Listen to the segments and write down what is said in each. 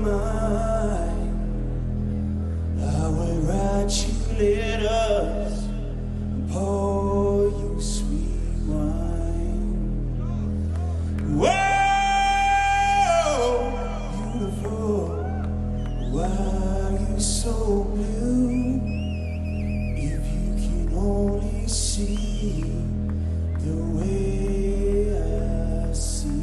mind. I will write you letters, pour you sweet wine. Whoa, beautiful, why are you so blue? If you can only see the way I see you.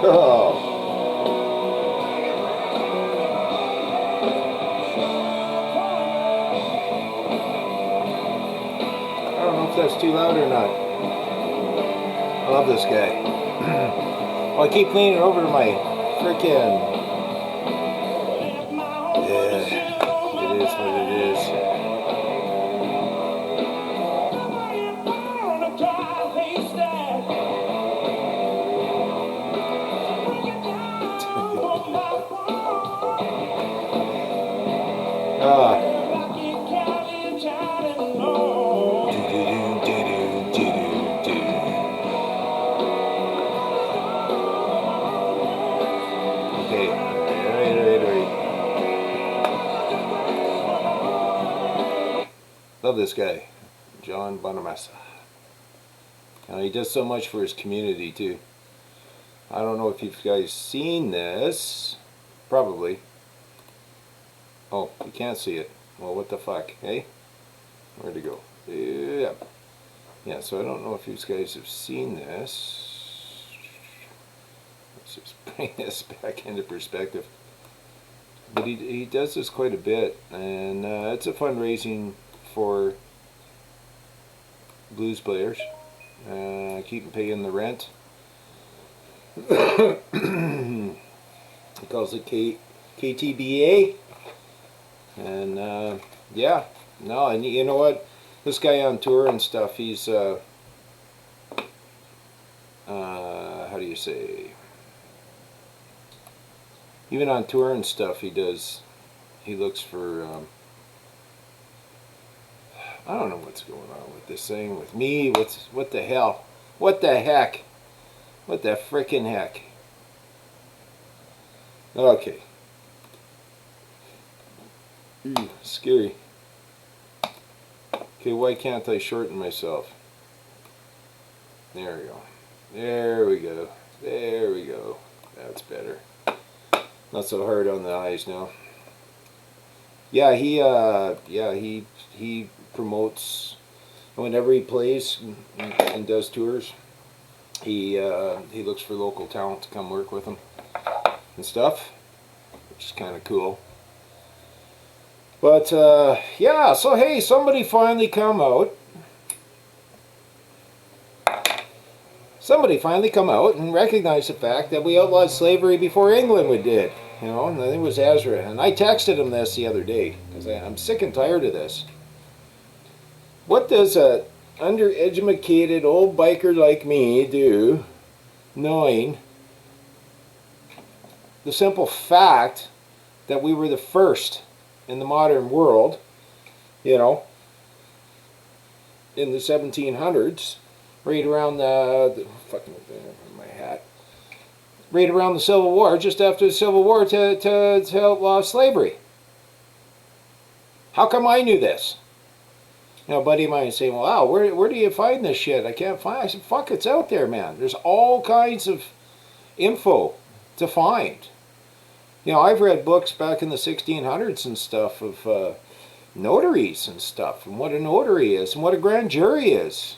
Oh. I don't know if that's too loud or not. I love this guy. Well, I keep leaning over to my freaking... Yeah, it is what it is. Okay, right. Love this guy, John Bonamassa. He does so much for his community too. I don't know if you guys seen this. Probably. Oh, you can't see it. Well, what the fuck, hey? Where'd it go? Yeah, so I don't know if you guys have seen this. Let's just bring this back into perspective. But he does this quite a bit, and it's a fundraising for blues players. Keep paying the rent. He calls it KTBA. And yeah, no, and you know what? This guy on tour and stuff, he's how do you say? Even on tour and stuff, he looks for I don't know what's going on with this thing, with me, what the hell? What the heck? What the frickin' heck? Okay. Scary. Okay, why can't I shorten myself? There we go. There we go. There we go. That's better. Not so hard on the eyes now. Yeah, he promotes whenever he plays and does tours. He looks for local talent to come work with him and stuff, which is kind of cool. But yeah, so hey, somebody finally come out. Somebody finally come out and recognize the fact that we outlawed slavery before England did. You know, and I think it was Ezra. And I texted him this the other day because I'm sick and tired of this. What does a undereducated old biker like me do, knowing the simple fact that we were the first in the modern world, you know, in the 1700s, right around the fucking my hat, right around the Civil War, just after the Civil War, to outlaw slavery. How come I knew this? You know, a buddy of mine is saying, "Wow, where do you find this shit? I can't find it." I said, "Fuck, it's out there, man. There's all kinds of info to find. You know, I've read books back in the 1600s and stuff of notaries and stuff, and what a notary is, and what a grand jury is.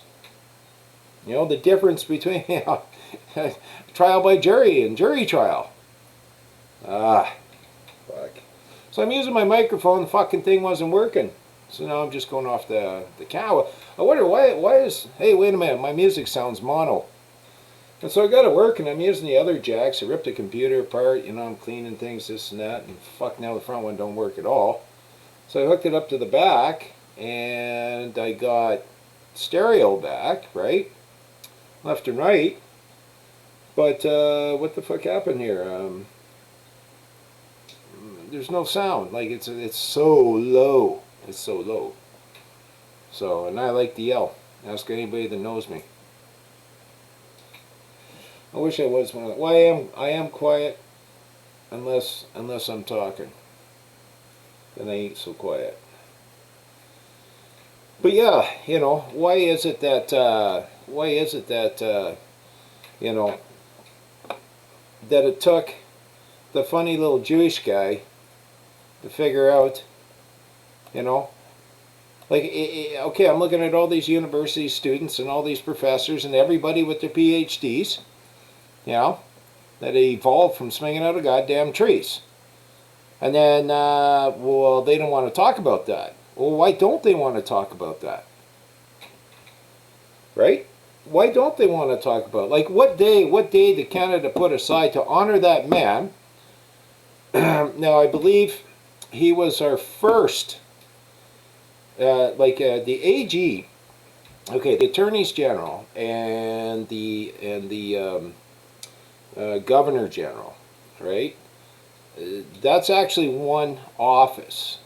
You know, the difference between trial by jury and jury trial. Ah, fuck. So I'm using my microphone, the fucking thing wasn't working. So now I'm just going off the cow. I wonder why is, hey, wait a minute, my music sounds mono. And so I got it working, I'm using the other jacks. I ripped the computer apart, you know, I'm cleaning things, this and that, and fuck, now the front one don't work at all. So I hooked it up to the back, and I got stereo back, right? Left and right. But what the fuck happened here? There's no sound. Like it's so low. It's so low. So, and I like to yell. Ask anybody that knows me. I wish I was one of them. Well, I am quiet unless I'm talking. Then I ain't so quiet. But yeah, you know, why is it that you know, that it took the funny little Jewish guy to figure out, you know, like, okay, I'm looking at all these university students and all these professors and everybody with their PhDs, you know, that evolved from swinging out of goddamn trees. And then, well, they don't want to talk about that. Well, why don't they want to talk about that? Right? Why don't they want to talk about it? Like, what day did Canada put aside to honor that man? Now, I believe he was our first, the AG, okay, the Attorneys General and the Governor General, right? That's actually one office.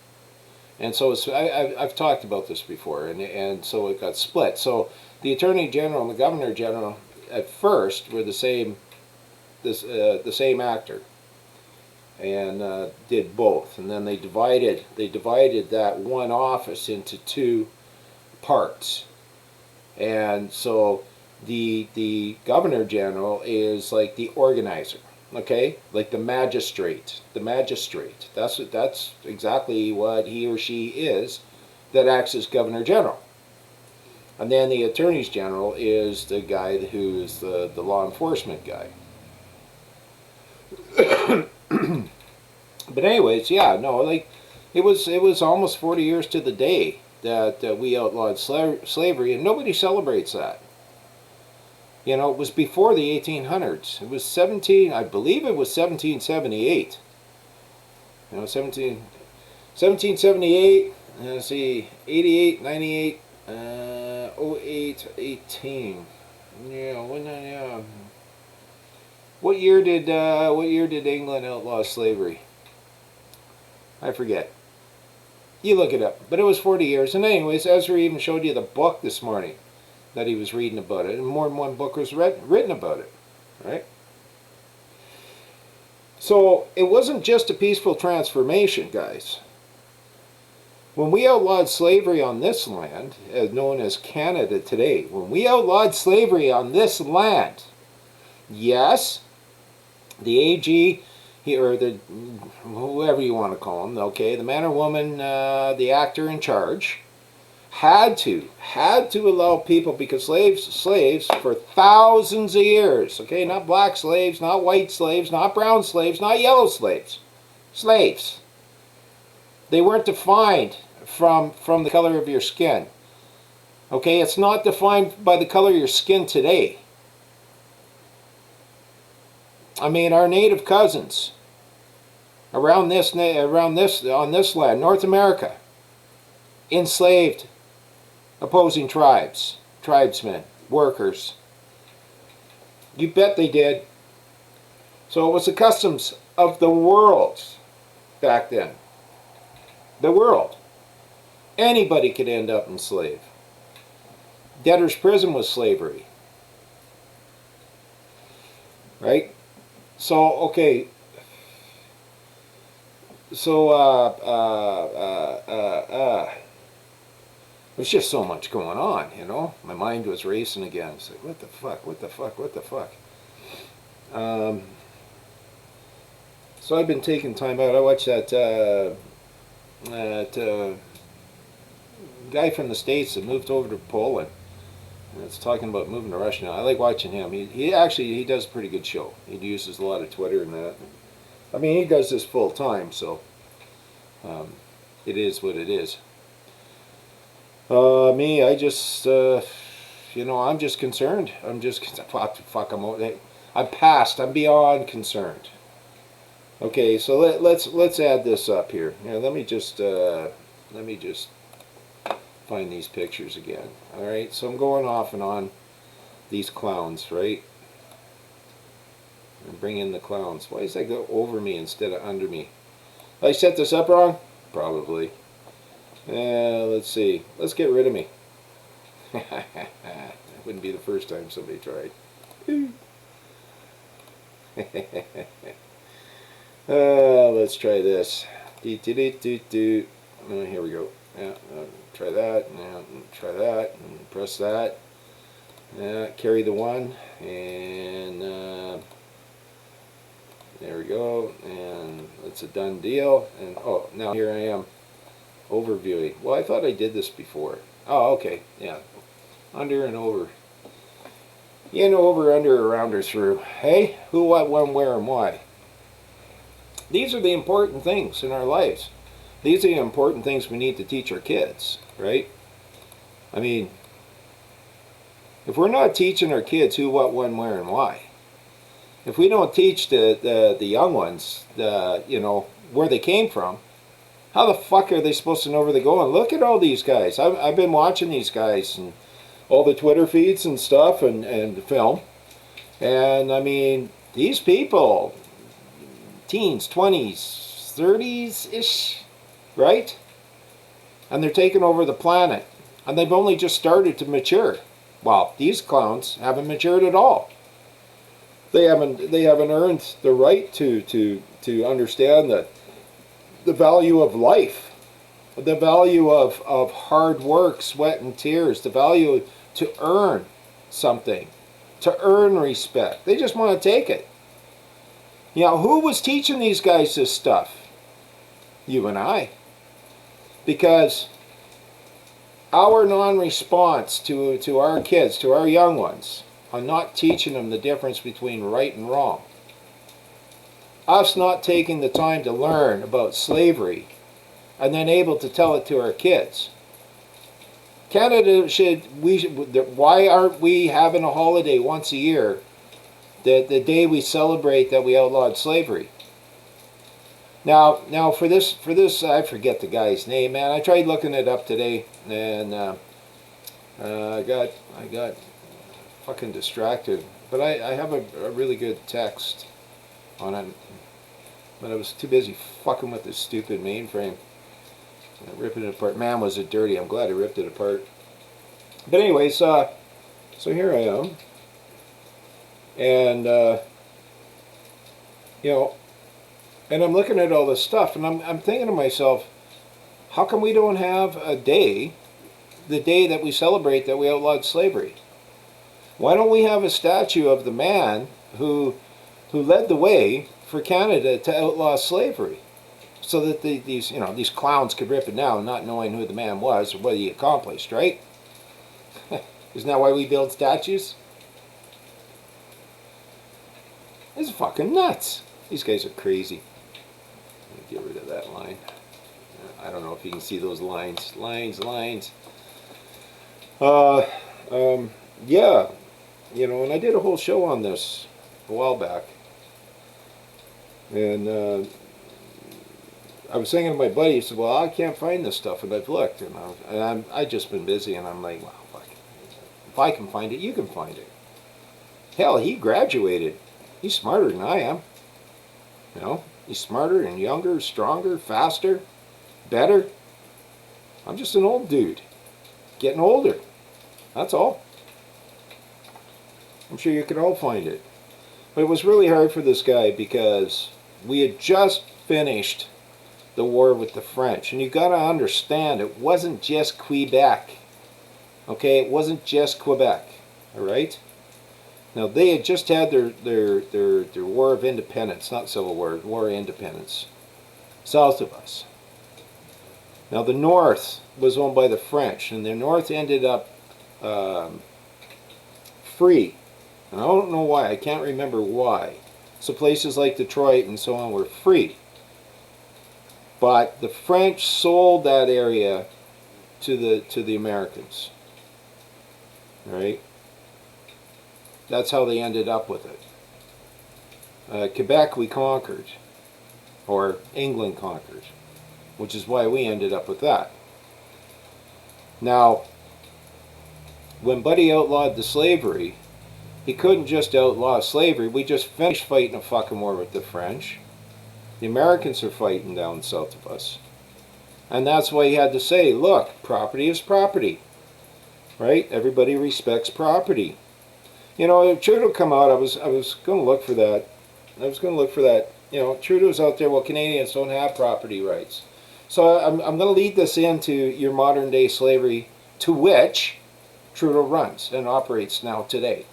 And so I've talked about this before, and so it got split. So the Attorney General and the Governor General at first were the same actor, and did both. And then they divided that one office into two parts. And so the Governor General is like the organizer. Okay, like the magistrate. That's exactly what he or she is, that acts as Governor General. And then the Attorney General is the guy who is the law enforcement guy. But anyways, yeah, no, like it was almost 40 years to the day that we outlawed slavery, and nobody celebrates that. You know, it was before the 1800s. It was I believe it was 1778. You know, 1778, let's see, 88, 98, 08, 18. Yeah, yeah. What year did England outlaw slavery? I forget. You look it up. But it was 40 years. And anyways, Ezra even showed you the book this morning that he was reading about it, and more than one book was written about it, right? So it wasn't just a peaceful transformation, guys. When we outlawed slavery on this land, as known as Canada today, when we outlawed slavery on this land, yes, the AG, or the whoever you want to call him, okay, the man or woman, the actor in charge, had to allow people, because slaves for thousands of years, okay, not black slaves, not white slaves, not brown slaves, not yellow slaves, slaves. They weren't defined from the color of your skin. Okay, it's not defined by the color of your skin today. I mean, our native cousins on this land, North America, enslaved opposing tribesmen, workers. You bet they did. So it was the customs of the world back then. The world. Anybody could end up enslaved. Debtor's prison was slavery. Right? So, okay. So, there's just so much going on, you know. My mind was racing again. It's like, what the fuck? Um, so I've been taking time out. I watched that guy from the States that moved over to Poland. And it's talking about moving to Russia now. I like watching him. He actually he does a pretty good show. He uses a lot of Twitter and that. I mean, he does this full time, so it is what it is. Me, I just, I'm just concerned. I'm just, fuck, I'm past. I'm beyond concerned. Okay, so let's add this up here. Let me just find these pictures again. All right, so I'm going off and on these clowns, right? And bring in the clowns. Why does that go over me instead of under me? Did I set this up wrong? Probably. Let's see. Let's get rid of me. That wouldn't be the first time somebody tried. Let's try this. Here we go. Yeah, try that. Yeah, try that. And press that. Yeah, carry the one. And there we go. And it's a done deal. And oh, now here I am. Overviewing. Well, I thought I did this before. Oh, okay. Yeah. Under and over. In, over, under, around, or through. Hey? Who, what, when, where, and why. These are the important things in our lives. These are the important things we need to teach our kids, right? I mean, if we're not teaching our kids who, what, when, where, and why, if we don't teach the young ones, where they came from, how the fuck are they supposed to know where they're going? Look at all these guys. I've been watching these guys and all the Twitter feeds and stuff and film. And I mean, these people, teens, 20s, 30s-ish, right? And they're taking over the planet. And they've only just started to mature. Well, these clowns haven't matured at all. They haven't earned the right to understand that the value of life, the value of hard work, sweat and tears, the value to earn something, to earn respect. They just want to take it. Who was teaching these guys this stuff? You and I. Because our non-response to our kids, to our young ones, on not teaching them the difference between right and wrong, us not taking the time to learn about slavery and then able to tell it to our kids. Canada why aren't we having a holiday once a year, the day we celebrate that we outlawed slavery? Now for this I forget the guy's name, man. I tried looking it up today and I got fucking distracted. But I have a really good text on it. But I was too busy fucking with this stupid mainframe. Ripping it apart. Man, was it dirty. I'm glad I ripped it apart. But anyways, so here I am. And, and I'm looking at all this stuff, and I'm thinking to myself, how come we don't have a day, the day that we celebrate that we outlawed slavery? Why don't we have a statue of the man who led the way for Canada to outlaw slavery, so that these clowns could rip it down, not knowing who the man was or what he accomplished, right? Isn't that why we build statues? It's fucking nuts. These guys are crazy. Get rid of that line. I don't know if you can see those lines. Lines. Yeah, and I did a whole show on this a while back. And I was saying to my buddy, he said, well, I can't find this stuff, and I've looked, and I've just been busy, and I'm like, well, fuck. If I can find it, you can find it. Hell, he graduated. He's smarter than I am. He's smarter and younger, stronger, faster, better. I'm just an old dude, getting older. That's all. I'm sure you can all find it. But it was really hard for this guy because we had just finished the war with the French. And you got to understand, it wasn't just Quebec. Okay, it wasn't just Quebec. All right? Now they had just had their War of Independence, not Civil War, War of Independence, south of us. Now the North was owned by the French, and the North ended up free. And I don't know why, I can't remember why. So places like Detroit and so on were free. But the French sold that area to the Americans. Right? That's how they ended up with it. Quebec we conquered, or England conquered, which is why we ended up with that. Now, when Buddy outlawed the slavery, he couldn't just outlaw slavery. We just finished fighting a fucking war with the French. The Americans are fighting down south of us. And that's why he had to say, look, property is property. Right? Everybody respects property. You know, if Trudeau come out, I was going to look for that. You know, Trudeau's out there, well, Canadians don't have property rights. So I'm going to lead this into your modern day slavery, to which Trudeau runs and operates now today.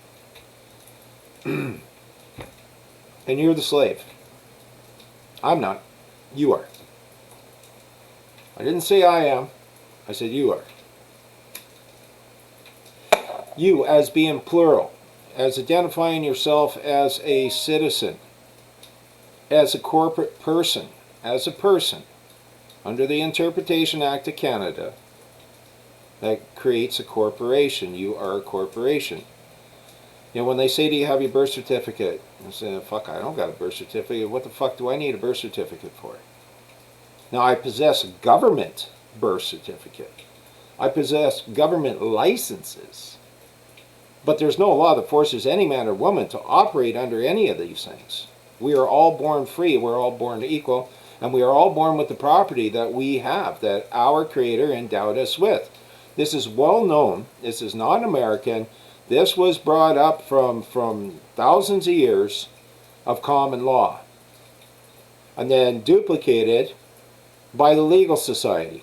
And you're the slave. I'm not. You are. I didn't say I am. I said you are. You as being plural, as identifying yourself as a citizen, as a corporate person, as a person, under the Interpretation Act of Canada, that creates a corporation. You are a corporation. You know, when they say, do you have your birth certificate? I say, fuck, I don't got a birth certificate. What the fuck do I need a birth certificate for? Now, I possess a government birth certificate. I possess government licenses. But there's no law that forces any man or woman to operate under any of these things. We are all born free. We're all born equal. And we are all born with the property that we have, that our Creator endowed us with. This is well known. This is not American. This was brought up from thousands of years of common law. And then duplicated by the legal society.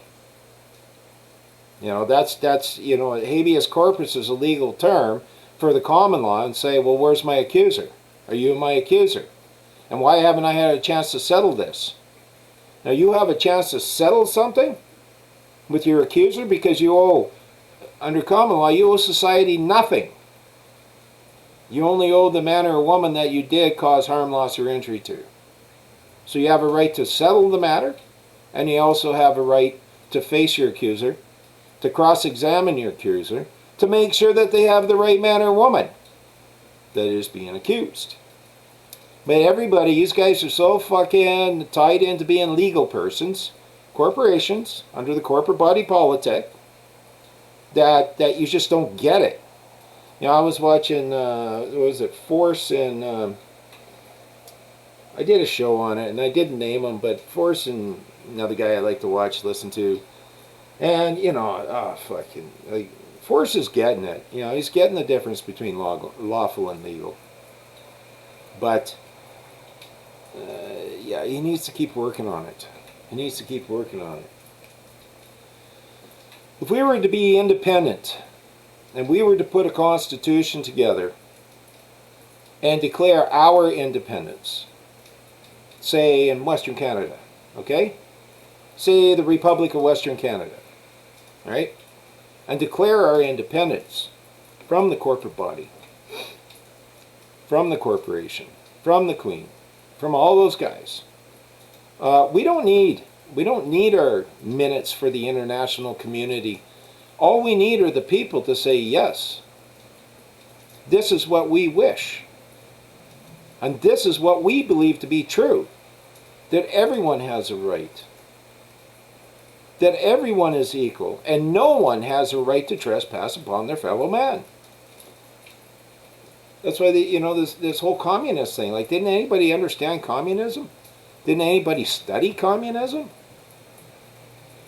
You know, that's you know, habeas corpus is a legal term for the common law, and say, well, where's my accuser? Are you my accuser? And why haven't I had a chance to settle this? Now, you have a chance to settle something with your accuser because you owe, under common law, you owe society nothing. You only owe the man or woman that you did cause harm, loss, or injury to. So you have a right to settle the matter, and you also have a right to face your accuser, to cross-examine your accuser, to make sure that they have the right man or woman that is being accused. But everybody, these guys are so fucking tied into being legal persons, corporations, under the corporate body politic, that you just don't get it. You know, I was watching, what was it, Force, and I did a show on it, and I didn't name him, but Force and another guy I like to watch, listen to, and, you know, fucking, like, Force is getting it. You know, he's getting the difference between lawful and legal. But, yeah, he needs to keep working on it. He needs to keep working on it. If we were to be independent, and we were to put a constitution together and declare our independence, say in Western Canada, okay? Say the Republic of Western Canada, right? And declare our independence from the corporate body, from the corporation, from the Queen, from all those guys. We don't need our minutes for the international community. All we need are the people to say, yes, this is what we wish. And this is what we believe to be true. That everyone has a right. That everyone is equal. And no one has a right to trespass upon their fellow man. That's why, you know, this whole communist thing. Like, didn't anybody understand communism? Didn't anybody study communism?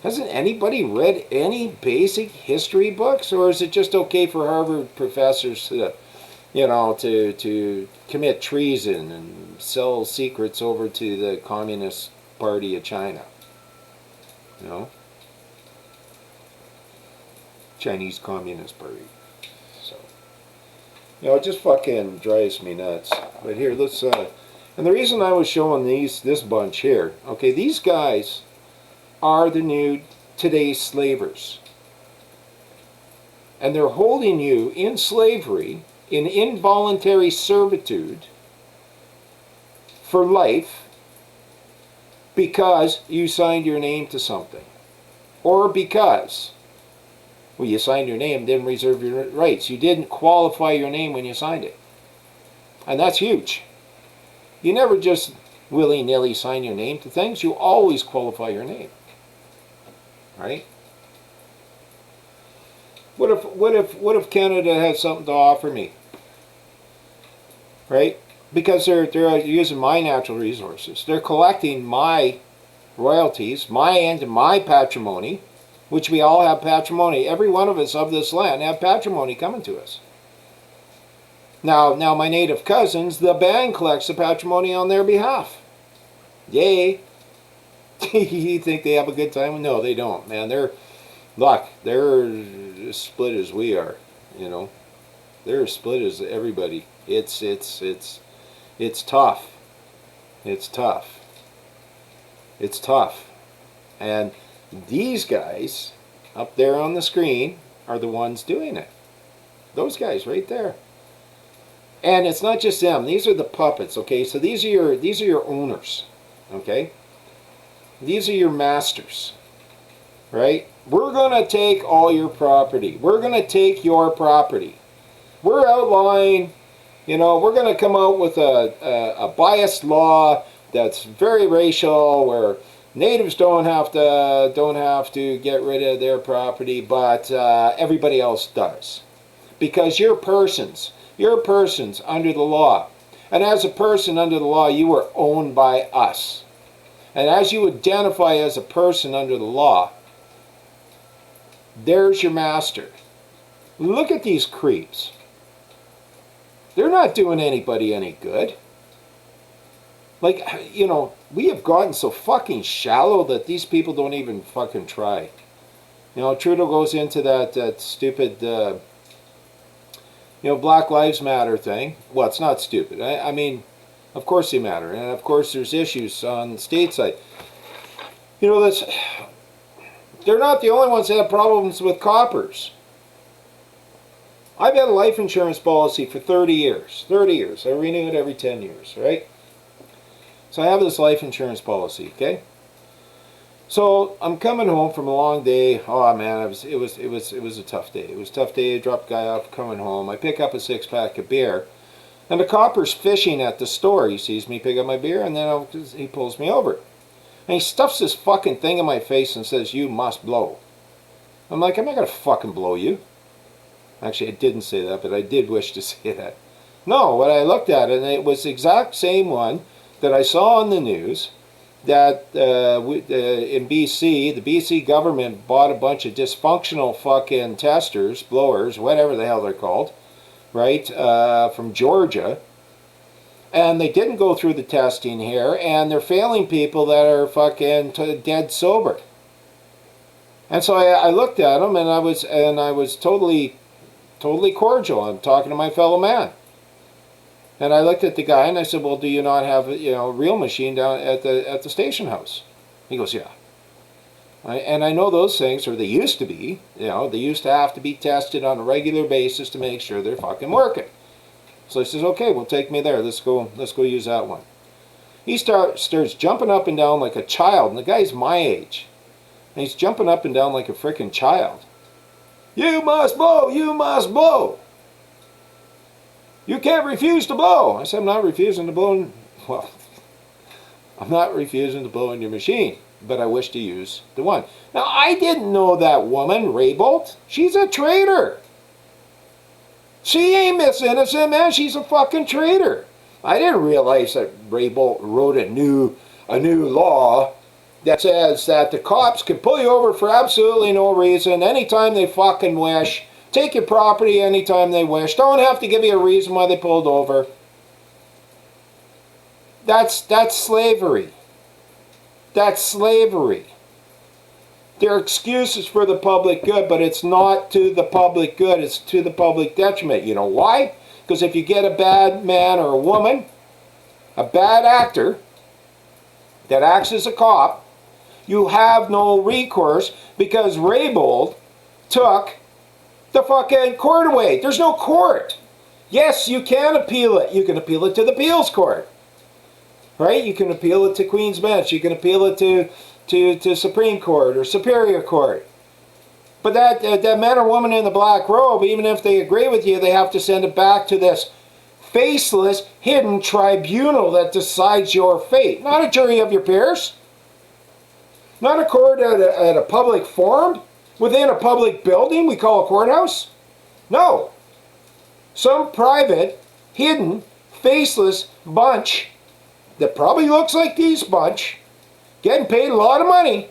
Hasn't anybody read any basic history books? Or is it just okay for Harvard professors to, you know, to commit treason and sell secrets over to the Communist Party of China? You know? Chinese Communist Party. So, You know, it just fucking drives me nuts. But here, let's. And the reason I was showing this bunch here, okay, these guys are the new today's slavers, and they're holding you in slavery, in involuntary servitude, for life, because you signed your name to something, or because, well, you signed your name, didn't reserve your rights. You didn't qualify your name when you signed it. And that's huge. You never just willy-nilly sign your name to things. You always qualify your name. Right? What if Canada had something to offer me? Right? Because they're using my natural resources. They're collecting my royalties, my patrimony, which we all have patrimony. Every one of us of this land have patrimony coming to us. Now my native cousins, the band collects the patrimony on their behalf. Yay! You think they have a good time? No, they don't, man. They're as split as we are. You know, they're as split as everybody. It's tough. It's tough. It's tough. And these guys up there on the screen are the ones doing it. Those guys right there. And it's not just them. These are the puppets, okay? So these are your owners, okay? These are your masters, right? We're going to take all your property. We're going to take your property. We're outlawing, you know, we're going to come out with a biased law that's very racial, where natives don't have to get rid of their property, but everybody else does, because you're persons under the law, and as a person under the law, you are owned by us, and as you identify as a person under the law, there's your master. Look at these creeps. They're not doing anybody any good. Like, you know, we have gotten so fucking shallow that these people don't even fucking try. You know, Trudeau goes into that stupid, you know, Black Lives Matter thing. Well, it's not stupid. I mean, of course they matter. And of course there's issues on the state side. You know, they're not the only ones that have problems with coppers. I've had a life insurance policy for 30 years. 30 years. I renew it every 10 years, right? So I have this life insurance policy, okay? So I'm coming home from a long day. Oh man, it was a tough day. It was a tough day. I dropped a guy off coming home. I pick up a 6-pack of beer, and the copper's fishing at the store. He sees me pick up my beer, and then he pulls me over. And he stuffs this fucking thing in my face and says, "You must blow." I'm like, I'm not gonna fucking blow you. Actually, I didn't say that, but I did wish to say that. No, what I looked at, and it was the exact same one that I saw on the news, that in BC, the BC government bought a bunch of dysfunctional fucking testers, blowers, whatever the hell they're called, right, from Georgia, and they didn't go through the testing here, and they're failing people that are fucking dead sober. And so I looked at them, and I was totally cordial. I'm talking to my fellow man. And I looked at the guy and I said, "Well, do you not have, you know, a real machine down at the station house?" He goes, "Yeah." And I know those things, or they used to be, you know, they used to have to be tested on a regular basis to make sure they're fucking working. So he says, "Okay, well, take me there. Let's go use that one." He starts jumping up and down like a child, and the guy's my age. And he's jumping up and down like a freaking child. "You must blow! You must blow! You can't refuse to blow." I said, "I'm not refusing to blow." Well, I'm not refusing to blow in your machine, but I wish to use the one. Now, I didn't know that woman, Raybolt. She's a traitor. She ain't Miss Innocent, man. She's a fucking traitor. I didn't realize that Raybolt wrote a new law that says that the cops can pull you over for absolutely no reason, anytime they fucking wish. Take your property anytime they wish. Don't have to give you a reason why they pulled over. That's slavery. That's slavery. There are excuses for the public good, but it's not to the public good. It's to the public detriment. You know why? Because if you get a bad man or a woman, a bad actor that acts as a cop, you have no recourse because Raybould took the fucking court away. There's no court. Yes, you can appeal it. You can appeal it to the appeals court. Right? You can appeal it to Queen's Bench. You can appeal it to Supreme Court or Superior Court. But that man or woman in the black robe, even if they agree with you, they have to send it back to this faceless, hidden tribunal that decides your fate. Not a jury of your peers. Not a court at a public forum within a public building we call a courthouse. No. Some private, hidden, faceless bunch that probably looks like these bunch, getting paid a lot of money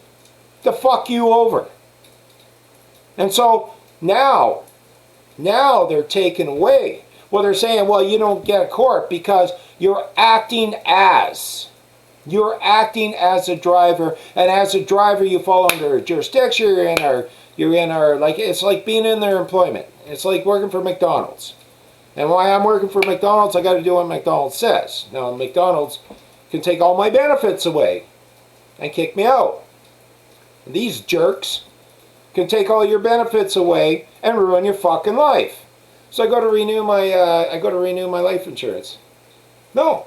to fuck you over. And so now they're taken away. Well, they're saying, well, you don't get a court because you're acting as a driver, and as a driver you fall under jurisdiction. You're in our like, it's like being in their employment. It's like working for McDonald's. And why I'm working for McDonald's, I got to do what McDonald's says. Now, McDonald's can take all my benefits away and kick me out. These jerks can take all your benefits away and ruin your fucking life. So I go to renew my life insurance. No,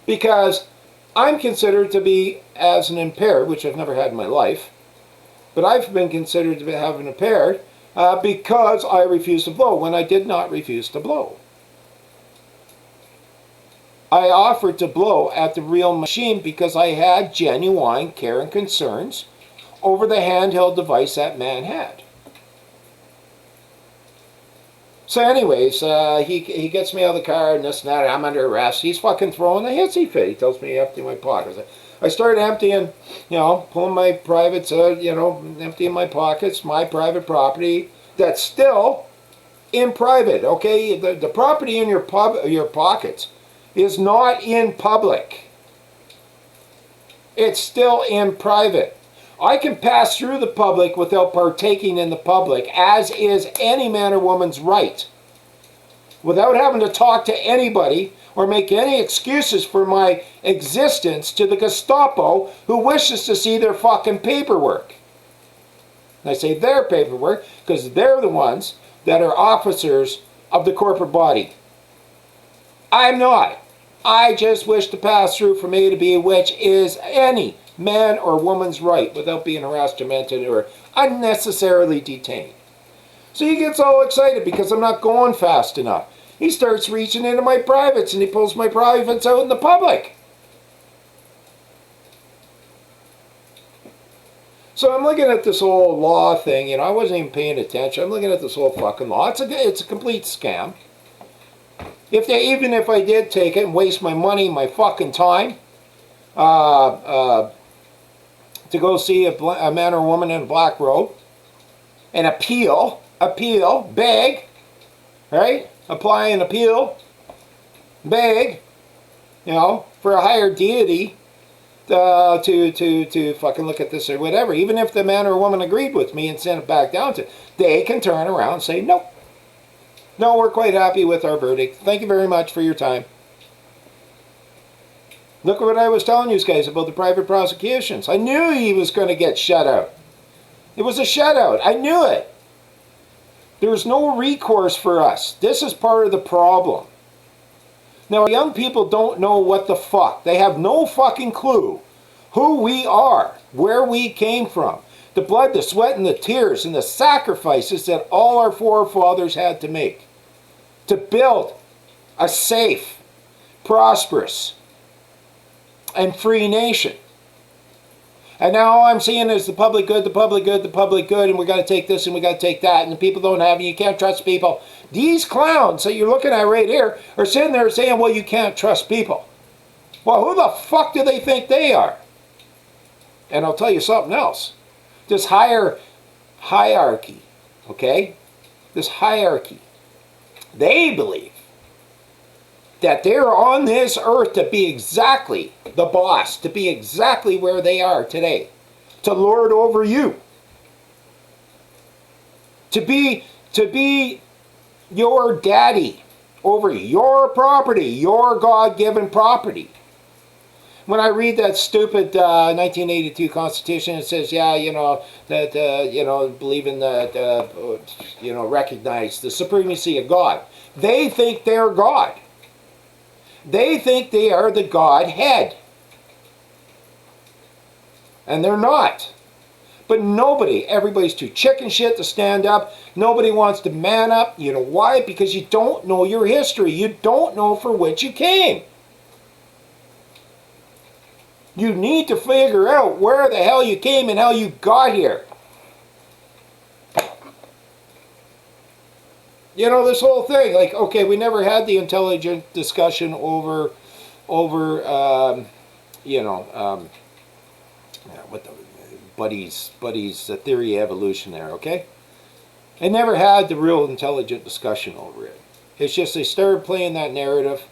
because I'm considered to be as an impaired, which I've never had in my life, but I've been considered to have an impaired because I refused to blow when I did not refuse to blow. I offered to blow at the real machine because I had genuine care and concerns over the handheld device that man had. So anyways, he gets me out of the car and this and that, and I'm under arrest. He's fucking throwing a hissy fit. He tells me to empty my pockets. I started emptying, pulling my privates, emptying my pockets, my private property that's still in private, okay? The property in your pockets is not in public. It's still in private. I can pass through the public without partaking in the public, as is any man or woman's right, without having to talk to anybody or make any excuses for my existence to the Gestapo who wishes to see their fucking paperwork. And I say their paperwork because they're the ones that are officers of the corporate body. I'm not. I just wish to pass through from A to B, which is any man or woman's right without being harassed, tormented, or unnecessarily detained. So he gets all excited because I'm not going fast enough. He starts reaching into my privates and he pulls my privates out in the public. So I'm looking at this whole law thing, I wasn't even paying attention. I'm looking at this whole fucking law. It's a complete scam. Even if I did take it and waste my money, my fucking time, to go see a man or woman in a black robe and appeal, beg, right? Apply an appeal, beg, for a higher deity to fucking look at this or whatever. Even if the man or woman agreed with me and sent it back down to, they can turn around and say, nope. No, we're quite happy with our verdict. Thank you very much for your time. Look at what I was telling you guys about the private prosecutions. I knew he was going to get shut out. It was a shutout. I knew it. There was no recourse for us. This is part of the problem. Now, young people don't know what the fuck. They have no fucking clue who we are, where we came from, the blood, the sweat, and the tears, and the sacrifices that all our forefathers had to make to build a safe, prosperous, and free nation. And now all I'm seeing is the public good, the public good, the public good, and we got to take this and we got to take that, and the people don't have it, you can't trust people. These clowns that you're looking at right here are sitting there saying, well, you can't trust people. Well, who the fuck do they think they are? And I'll tell you something else. This hierarchy, okay? This hierarchy. They believe that they're on this earth to be exactly the boss, to be exactly where they are today, to lord over you, to be your daddy, over your property, your God-given property. When I read that stupid 1982 Constitution, it says, yeah, you know, that, you know, believe in the, you know, recognize the supremacy of God. They think they're God. They think they are the Godhead. And they're not. But nobody, everybody's too chicken shit to stand up. Nobody wants to man up. You know why? Because you don't know your history. You don't know for which you came. You need to figure out where the hell you came and how you got here. You know, this whole thing, like, okay, we never had the intelligent discussion over you know, what the, Buddy's theory of evolution there, okay? They never had the real intelligent discussion over it. It's just they started playing that narrative.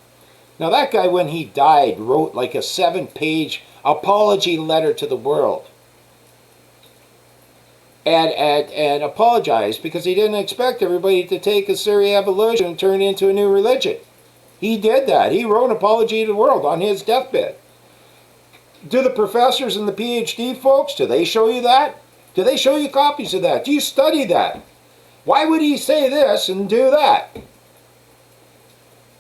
Now that guy, when he died, wrote like a 7-page apology letter to the world. And apologized because he didn't expect everybody to take his theory of evolution and turn it into a new religion. He did that. He wrote an apology to the world on his deathbed. Do the professors and the PhD folks, do they show you that? Do they show you copies of that? Do you study that? Why would he say this and do that?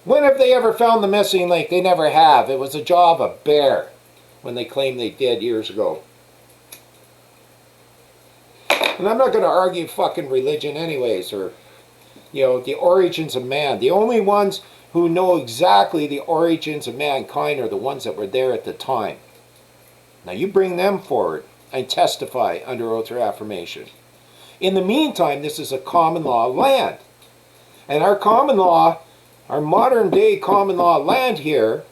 When have they ever found the missing link? They never have. It was a jaw of a bear when they claimed they did years ago. And I'm not going to argue fucking religion anyways, or, you know, the origins of man. The only ones who know exactly the origins of mankind are the ones that were there at the time. Now you bring them forward and testify under oath or affirmation. In the meantime, this is a common law land. And our common law, our modern day common law land here,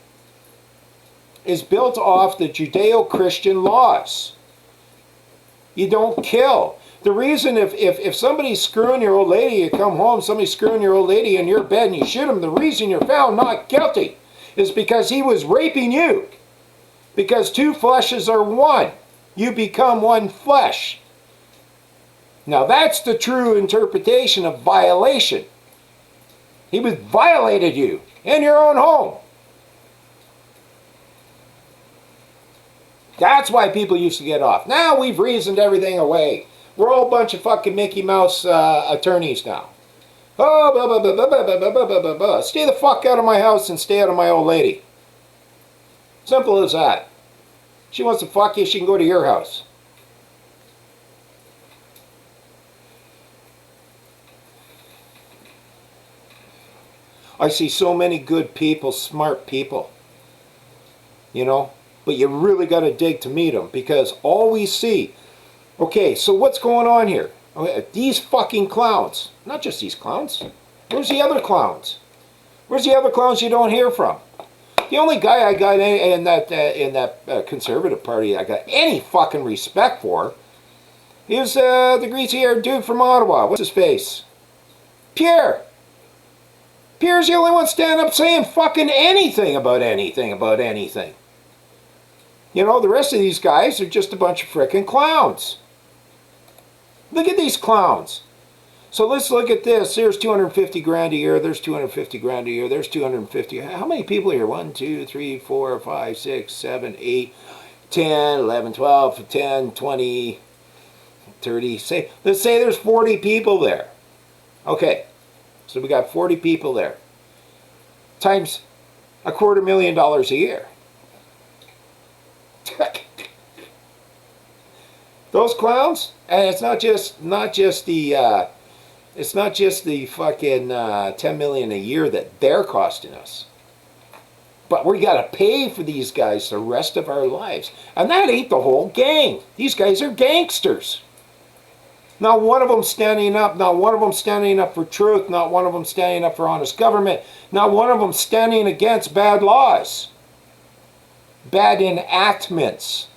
is built off the Judeo-Christian laws. You don't kill. The reason if somebody's screwing your old lady, you come home, somebody's screwing your old lady in your bed and you shoot him, the reason you're found not guilty is because he was raping you. Because two fleshes are one. You become one flesh. Now that's the true interpretation of violation. He was violated you in your own home. That's why people used to get off. Now we've reasoned everything away. We're all a bunch of fucking Mickey Mouse attorneys now. Oh, blah, blah, blah, blah, blah, blah, blah, blah, blah. Stay the fuck out of my house and stay out of my old lady. Simple as that. She wants to fuck you, she can go to your house. I see so many good people, smart people. You know? But you really got to dig to meet them, because all we see... Okay, so what's going on here? These fucking clowns. Not just these clowns. Where's the other clowns? Where's the other clowns you don't hear from? The only guy I got in that conservative party I got any fucking respect for is the greasy-haired dude from Ottawa. What's his face? Pierre. Pierre's the only one standing up saying fucking anything about anything about anything. You know, the rest of these guys are just a bunch of frickin' clowns. Look at these clowns. So let's look at this. There's 250 grand a year. There's 250 grand a year. There's 250. How many people here? 1, 2, 3, 4, 5, 6, 7, 8, 10, 11, 12, 10, 20, 30. Let's say there's 40 people there. Okay. So we got 40 people there. Times $250,000 a year. Those clowns, and it's not just the fucking 10 million a year that they're costing us, but we got to pay for these guys the rest of our lives, and that ain't the whole gang. These guys are gangsters. Not one of them standing up. Not one of them standing up for truth. Not one of them standing up for honest government. Not one of them standing against bad laws, bad enactments,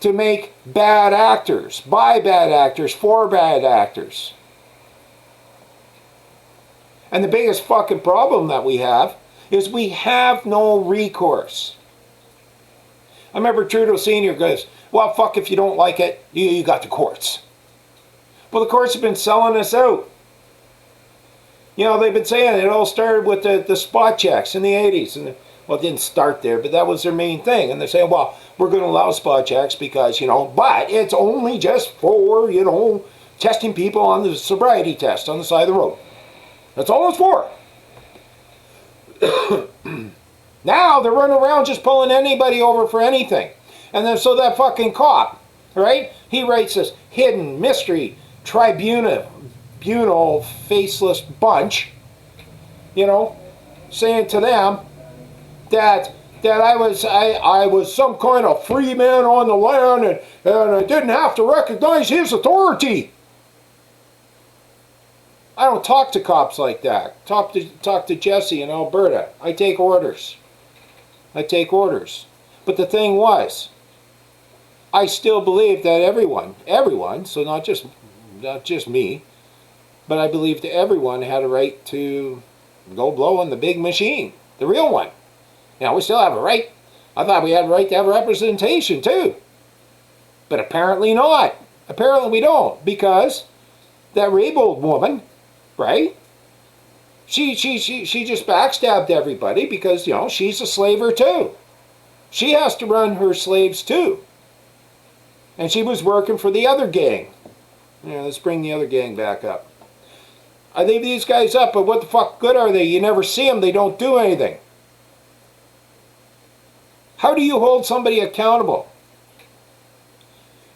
to make bad actors, by bad actors, for bad actors. And the biggest fucking problem that we have is we have no recourse. I remember Trudeau Sr. goes, well, fuck, if you don't like it, you got the courts. Well, the courts have been selling us out. You know, they've been saying it all started with the spot checks in the 80s. And, well, it didn't start there, but that was their main thing. And they're saying, well, we're going to allow spot checks because, you know, but it's only just for, you know, testing people on the sobriety test on the side of the road. That's all it's for. Now they're running around just pulling anybody over for anything. And then so that fucking cop, right? He writes this hidden mystery tribunal faceless bunch, you know, saying to them that I was some kind of free man on the land and I didn't have to recognize his authority. I don't talk to cops like that. Talk to Jesse in Alberta. I take orders. I take orders. But the thing was, I still believe that everyone, so not just me, but I believed everyone had a right to go blow on the big machine, the real one. Now, we still have a right. I thought we had a right to have representation, too. But apparently not. Apparently we don't, because that Raybould woman, right, she just backstabbed everybody because, you know, she's a slaver, too. She has to run her slaves, too. And she was working for the other gang. Yeah, let's bring the other gang back up. I leave these guys up, but what the fuck good are they? You never see them. They don't do anything. How do you hold somebody accountable?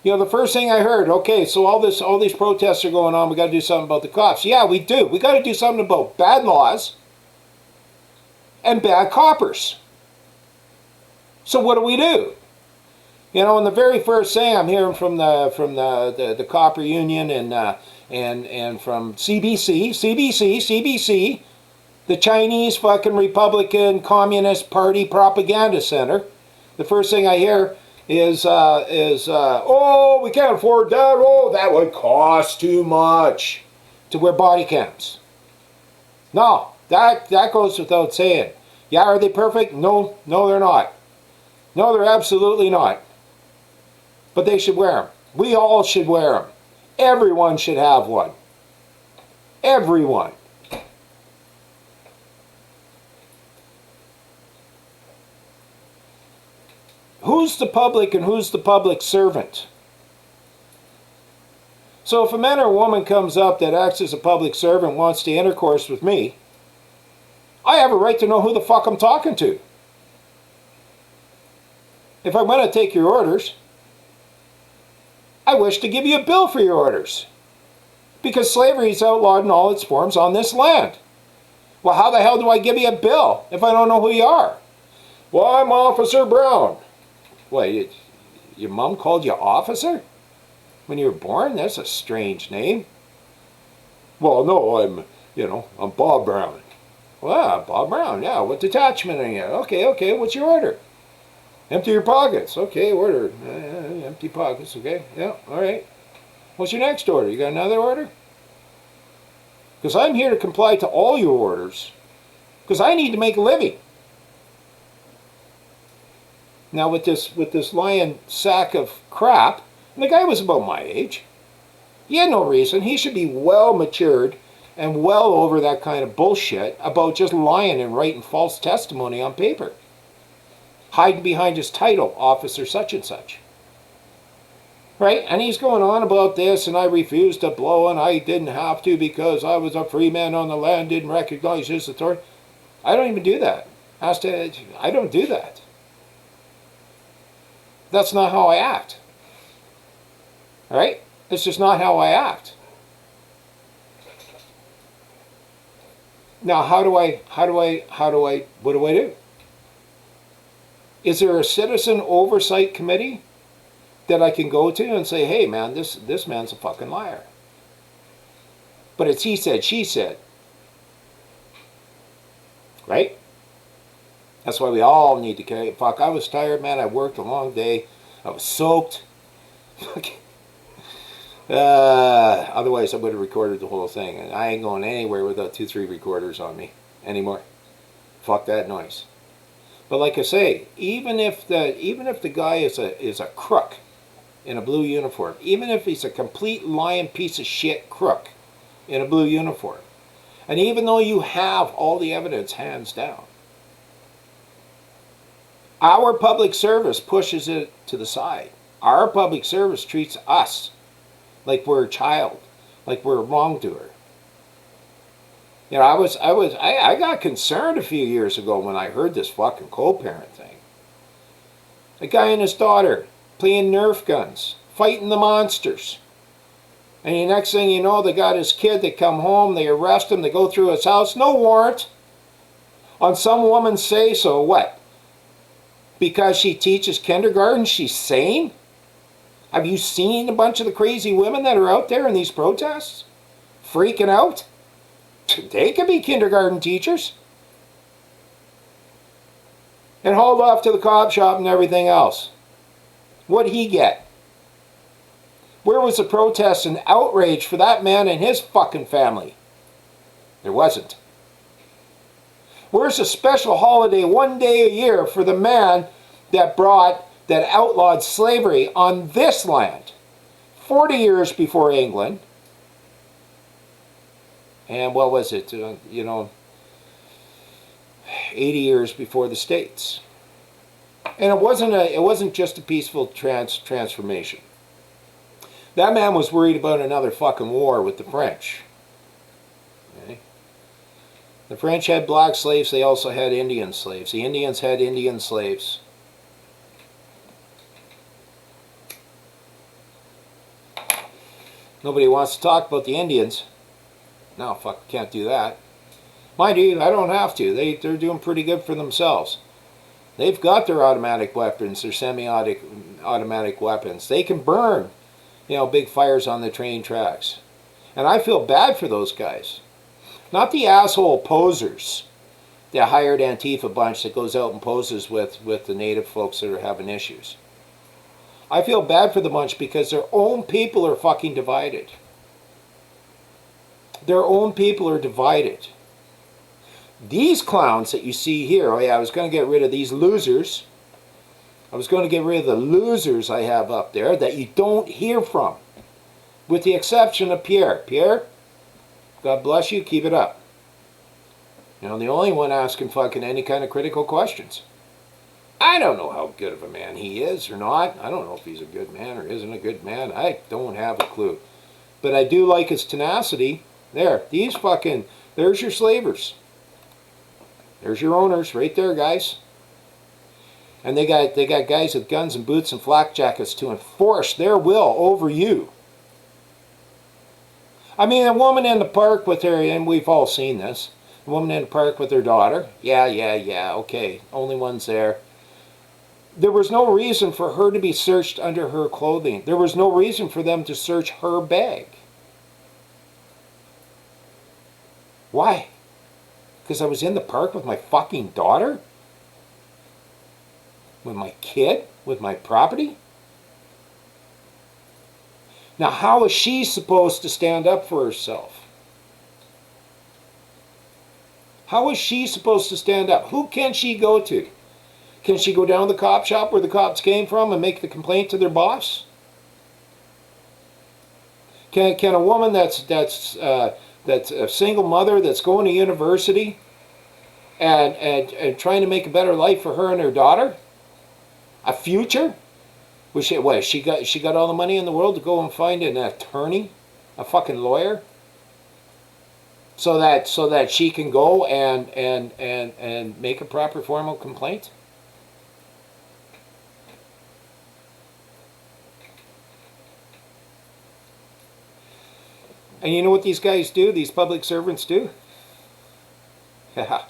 You know, the first thing I heard, okay, so all these protests are going on. We got to do something about the cops. Yeah, we do. We got to do something about bad laws and bad coppers. So what do? You know, and the very first thing I'm hearing from the copper union and from CBC, the Chinese fucking Republican Communist Party Propaganda Center, the first thing I hear is oh, we can't afford that. Oh, that would cost too much to wear body cams. No, that goes without saying. Yeah, are they perfect? No, they're not. No, they're absolutely not. But they should wear them. We all should wear them. Everyone should have one. Everyone. Who's the public and who's the public servant? So if a man or a woman comes up that acts as a public servant and wants to intercourse with me, I have a right to know who the fuck I'm talking to. If I'm going to take your orders, I wish to give you a bill for your orders. Because slavery is outlawed in all its forms on this land. Well, how the hell do I give you a bill if I don't know who you are? Well, I'm Officer Brown. What, your mom called you officer? When you were born? That's a strange name. Well, no, I'm Bob Brown. Well, Bob Brown, yeah, what detachment are you? Okay, what's your order? Empty your pockets. Okay, order. Empty pockets, okay, yeah, all right. What's your next order? You got another order? Because I'm here to comply to all your orders. Because I need to make a living. Now with this lying sack of crap, and the guy was about my age. He had no reason. He should be well matured and well over that kind of bullshit about just lying and writing false testimony on paper. Hiding behind his title, Officer such and such. Right? And he's going on about this, and I refused to blow, and I didn't have to because I was a free man on the land, didn't recognize his authority. I don't even do that. I don't do that. That's not how I act. All right? It's just not how I act. Now, what do I do? Is there a citizen oversight committee that I can go to and say, hey man, this man's a fucking liar? But it's he said, she said. Right? That's why we all need to carry. Fuck, I was tired, man. I worked a long day. I was soaked. Otherwise, I would have recorded the whole thing. And I ain't going anywhere without 2-3 recorders on me anymore. Fuck that noise. But like I say, even if the guy is a crook in a blue uniform, even if he's a complete lying piece of shit crook in a blue uniform, And even though you have all the evidence hands down, our public service pushes it to the side. Our public service treats us like we're a child, like we're a wrongdoer. You know, I got concerned a few years ago when I heard this fucking co-parent thing. A guy and his daughter playing Nerf guns, fighting the monsters. And the next thing you know, they got his kid, they come home, they arrest him, they go through his house, no warrant. On some woman's say-so, what? Because she teaches kindergarten, she's sane? Have you seen a bunch of the crazy women that are out there in these protests? Freaking out? They could be kindergarten teachers. And hauled off to the cop shop and everything else. What'd he get? Where was the protest and outrage for that man and his fucking family? There wasn't. Where's a special holiday one day a year for the man that outlawed slavery on this land 40 years before England? And what was it? 80 years before the States. And it wasn't just a peaceful transformation. That man was worried about another fucking war with the French. Okay? The French had black slaves, they also had Indian slaves. The Indians had Indian slaves. Nobody wants to talk about the Indians. No, fuck, can't do that. Mind you, I don't have to. They're doing pretty good for themselves. They've got their automatic weapons, their semi-automatic weapons. They can burn, big fires on the train tracks. And I feel bad for those guys. Not the asshole posers, the hired Antifa bunch that goes out and poses with the native folks that are having issues. I feel bad for the bunch because their own people are fucking divided. Their own people are divided. These clowns that you see here, oh yeah, I was going to get rid of these losers. I was going to get rid of the losers I have up there that you don't hear from. With the exception of Pierre. Pierre, God bless you, keep it up. The only one asking fucking any kind of critical questions. I don't know how good of a man he is or not. I don't know if he's a good man or isn't a good man. I don't have a clue. But I do like his tenacity. There, there's your slavers. There's your owners right there, guys. And they got guys with guns and boots and flak jackets to enforce their will over you. I mean, a woman in the park with her, and we've all seen this, a woman in the park with her daughter. Yeah, okay, only one's there. There was no reason for her to be searched under her clothing. There was no reason for them to search her bag. Why? Because I was in the park with my fucking daughter? With my kid? With my property? Now, how is she supposed to stand up for herself? How is she supposed to stand up? Who can she go to? Can she go down to the cop shop where the cops came from and make the complaint to their boss? Can a woman that's a single mother that's going to university and trying to make a better life for her and her daughter, a future? She got all the money in the world to go and find an attorney, a fucking lawyer, so that she can go and make a proper formal complaint? And you know what these guys do? These public servants do? Yeah.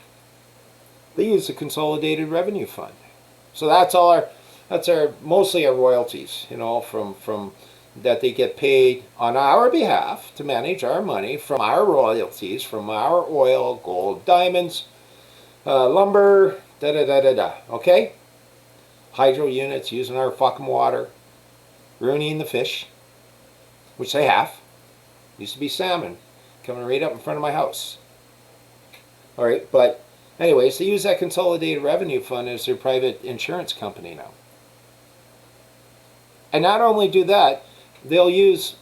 They use the Consolidated Revenue Fund. So that's mostly our royalties, from that they get paid on our behalf to manage our money from our royalties, from our oil, gold, diamonds, lumber, okay? Hydro units using our fucking water, ruining the fish, which they have. Used to be salmon coming right up in front of my house. All right, but anyways, they use that Consolidated Revenue Fund as their private insurance company now. And not only do that, they'll use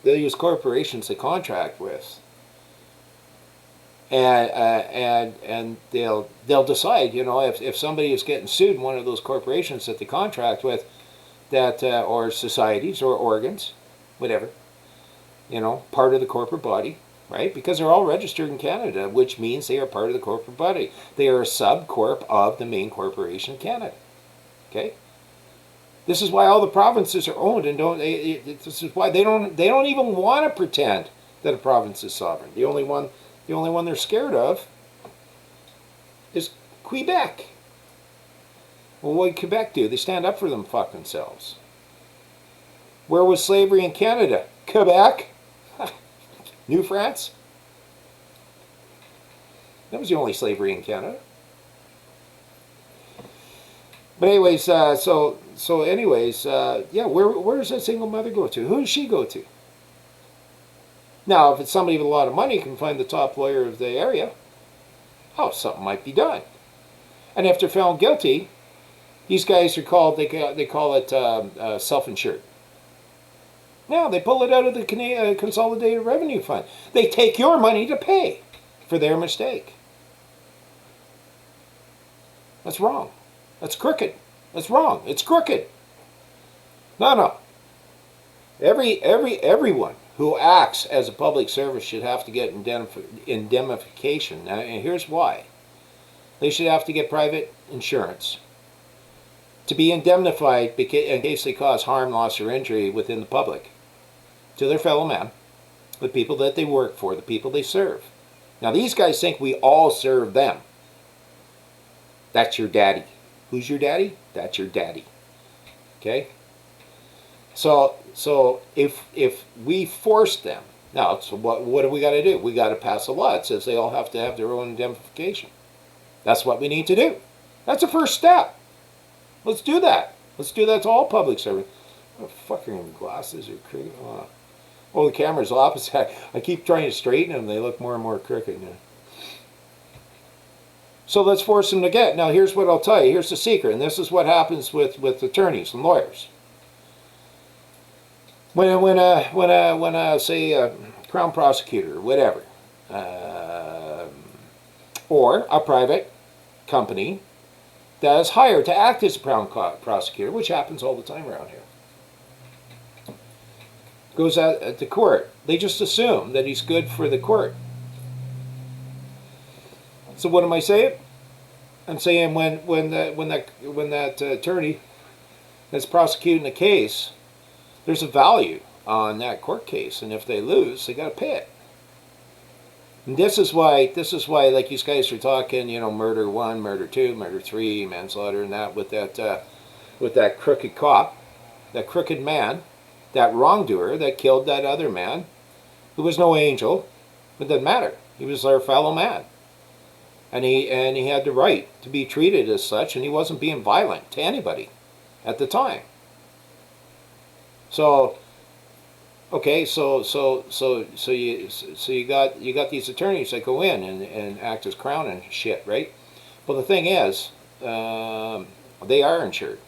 they'll use corporations they contract with, and they'll decide, if somebody is getting sued in one of those corporations that they contract with, that or societies or organs, whatever, part of the corporate body, right? Because they're all registered in Canada, which means they are part of the corporate body. They are a subcorp of the main corporation in Canada. Okay. This is why all the provinces are owned, and this is why they don't even want to pretend that a province is sovereign. The only one they're scared of is Quebec. Well, what did Quebec do? They stand up for them fucking selves. Where was slavery in Canada? Quebec? New France? That was the only slavery in Canada. But anyways, yeah, where does that single mother go to? Who does she go to? Now, if it's somebody with a lot of money, can find the top lawyer of the area, something might be done. And if they're found guilty, these guys are called, they call it self-insured. Now, they pull it out of the Consolidated Revenue Fund. They take your money to pay for their mistake. That's wrong. That's crooked. That's wrong. It's crooked. No. Everyone who acts as a public service should have to get indemnification. Now, and here's why. They should have to get private insurance to be indemnified in case they cause harm, loss, or injury within the public to their fellow man, the people that they work for, the people they serve. Now, these guys think we all serve them. That's your daddy. Who's your daddy? That's your daddy. Okay? So if we force them, now, so what do we got to do? We got to pass a law that says they all have to have their own indemnification. That's what we need to do. That's the first step. Let's do that. Let's do that to all public servants. Oh, fucking glasses are crooked. Oh, the camera's opposite. I keep trying to straighten them. They look more and more crooked now. So let's force them to get. Now, here's what I'll tell you. Here's the secret, and this is what happens with attorneys and lawyers. When say a crown prosecutor or whatever, or a private company that is hired to act as a crown prosecutor, which happens all the time around here, goes out to court, they just assume that he's good for the court. So what am I saying? I'm saying when that attorney that's prosecuting a case, there's a value on that court case, and if they lose, they got to pay it. And this is why, like these guys are talking, murder 1, murder 2, murder 3, manslaughter, and that with that crooked cop, that crooked man, that wrongdoer that killed that other man, who was no angel. It doesn't matter. He was our fellow man. And he had the right to be treated as such, and he wasn't being violent to anybody at the time. So, okay, so you got these attorneys that go in and act as crown and shit, right? Well, the thing is, they are insured.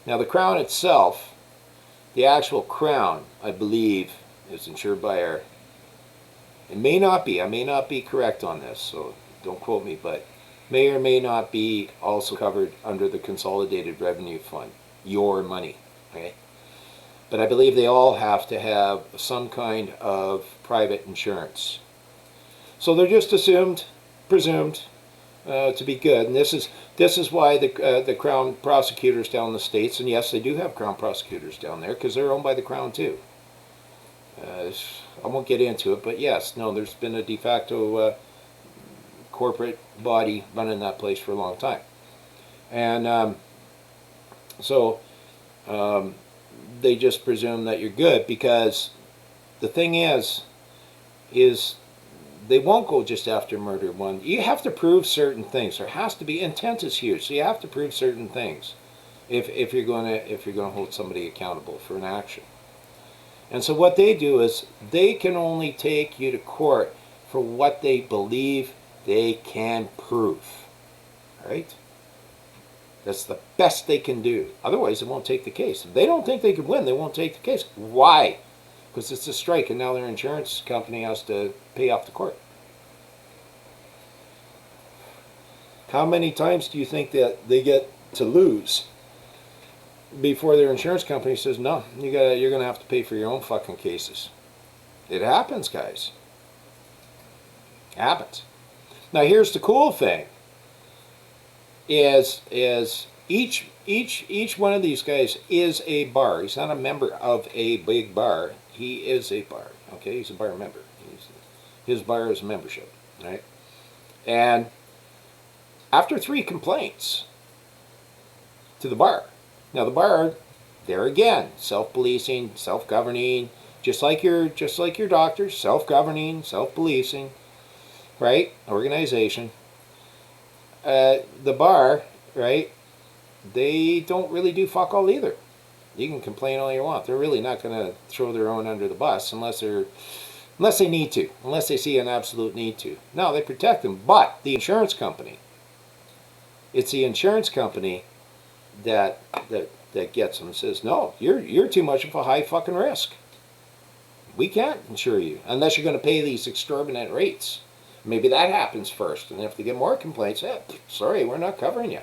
Now, the crown itself, the actual crown, I believe, is insured by our. It may not be. I may not be correct on this, so don't quote me, but may or may not be also covered under the Consolidated Revenue Fund. Your money, okay? But I believe they all have to have some kind of private insurance. So they're just presumed to be good, and this is why the Crown prosecutors down in the States, and yes, they do have Crown prosecutors down there because they're owned by the Crown too. I won't get into it, but yes, no, there's been a de facto corporate body running that place for a long time, and they just presume that you're good because the thing is they won't go just after murder 1. You have to prove certain things. There has to be, intent is huge, so you have to prove certain things if you're going to hold somebody accountable for an action. And so what they do is they can only take you to court for what they believe they can prove. Right? That's the best they can do. Otherwise, they won't take the case. If they don't think they can win, they won't take the case. Why? because it's a strike, and now their insurance company has to pay off the court. How many times do you think that they get to lose before their insurance company says, no, you're going to have to pay for your own fucking cases? It happens, guys. It happens. Now, here's the cool thing: is each one of these guys is a bar. He's not a member of a big bar. He is a bar. Okay, he's a bar member. His bar is a membership, right? And after 3 complaints to the bar, now the bar, there again, self-policing, self-governing, just like your doctors, self-governing, self-policing, right? Organization. The bar, right? They don't really do fuck all either. You can complain all you want. They're really not going to throw their own under the bus unless they need to, unless they see an absolute need to. No, they protect them. But the insurance company, it's the insurance company that gets them and says, no, you're too much of a high fucking risk. We can't insure you unless you're going to pay these exorbitant rates. Maybe that happens first, and if they get more complaints, sorry, we're not covering you.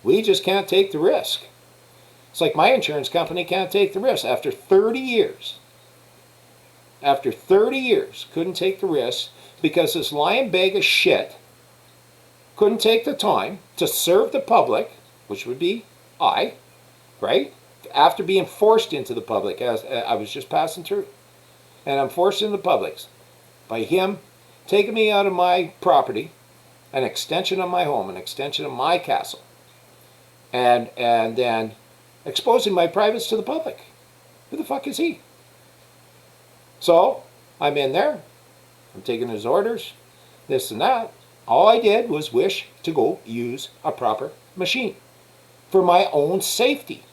We just can't take the risk. It's like my insurance company can't take the risk. After 30 years, couldn't take the risk because this lying bag of shit couldn't take the time to serve the public, which would be I, right? After being forced into the public, as I was just passing through, and I'm forced into the public by him taking me out of my property, an extension of my home, an extension of my castle, and then exposing my privates to the public. Who the fuck is he? So I'm in there, I'm taking his orders, this and that. All I did was wish to go use a proper machine for my own safety,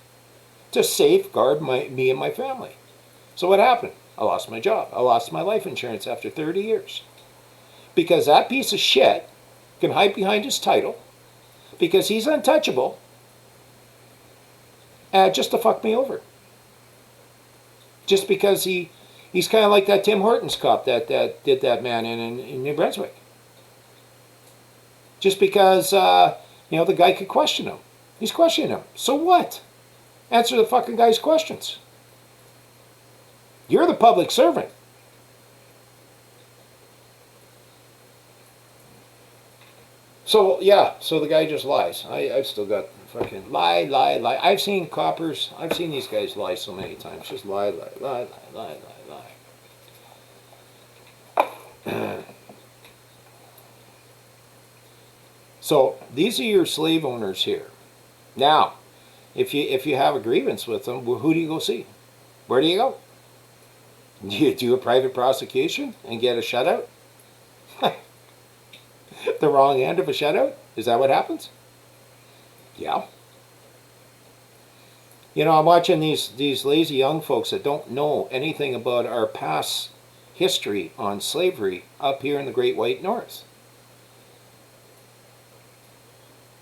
to safeguard me and my family. So what happened? I lost my job. I lost my life insurance after 30 years. Because that piece of shit can hide behind his title, because he's untouchable, just to fuck me over. Just because he's kind of like that Tim Hortons cop that did that man in New Brunswick. Just because, the guy could question him. He's questioning him. So what? Answer the fucking guy's questions. You're the public servant. So, yeah, so the guy just lies. I've still got fucking lie. I've seen coppers, I've seen these guys lie so many times. Just lie. So, these are your slave owners here. Now, if you have a grievance with them, well, who do you go see? Where do you go? Do you do a private prosecution and get a shutout? The wrong end of a shutout? Is that what happens? Yeah. I'm watching these lazy young folks that don't know anything about our past history on slavery up here in the Great White North.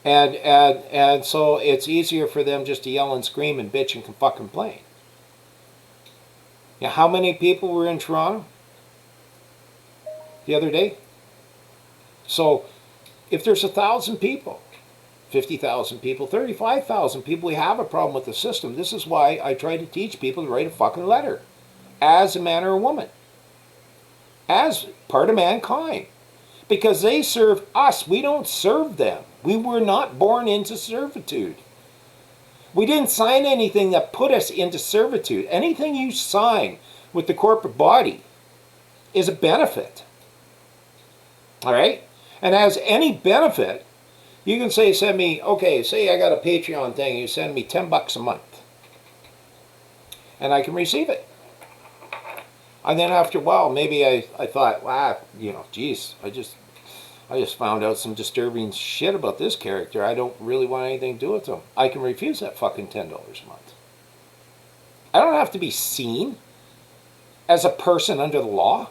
And so it's easier for them just to yell and scream and bitch and fucking complain. Now, how many people were in Toronto the other day? So, if there's 1,000 people, 50,000 people, 35,000 people, we have a problem with the system. This is why I try to teach people to write a fucking letter, as a man or a woman, as part of mankind, because they serve us. We don't serve them. We were not born into servitude. We didn't sign anything that put us into servitude. Anything you sign with the corporate body is a benefit. All right? And as any benefit, you can say, say I got a Patreon thing, you send me $10 a month. And I can receive it. And then after a while, maybe I thought, wow, geez, I just found out some disturbing shit about this character. I don't really want anything to do with them. I can refuse that fucking $10 a month. I don't have to be seen as a person under the law.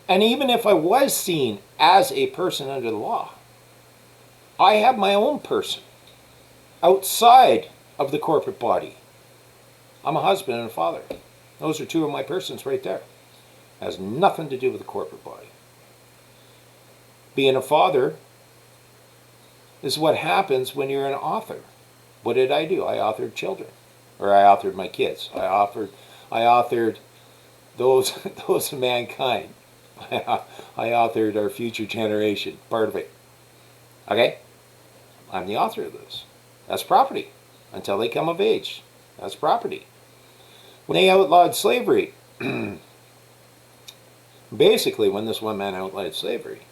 And even if I was seen as a person under the law, I have my own person outside of the corporate body. I'm a husband and a father. Those are two of my persons right there. It has nothing to do with the corporate body. Being a father is what happens when you're an author. What did I do? I authored children. Or I authored my kids. I authored those those of mankind. I authored our future generation, part of it. Okay? I'm the author of this. That's property. Until they come of age. That's property. When they outlawed slavery, basically when this one man outlawed slavery,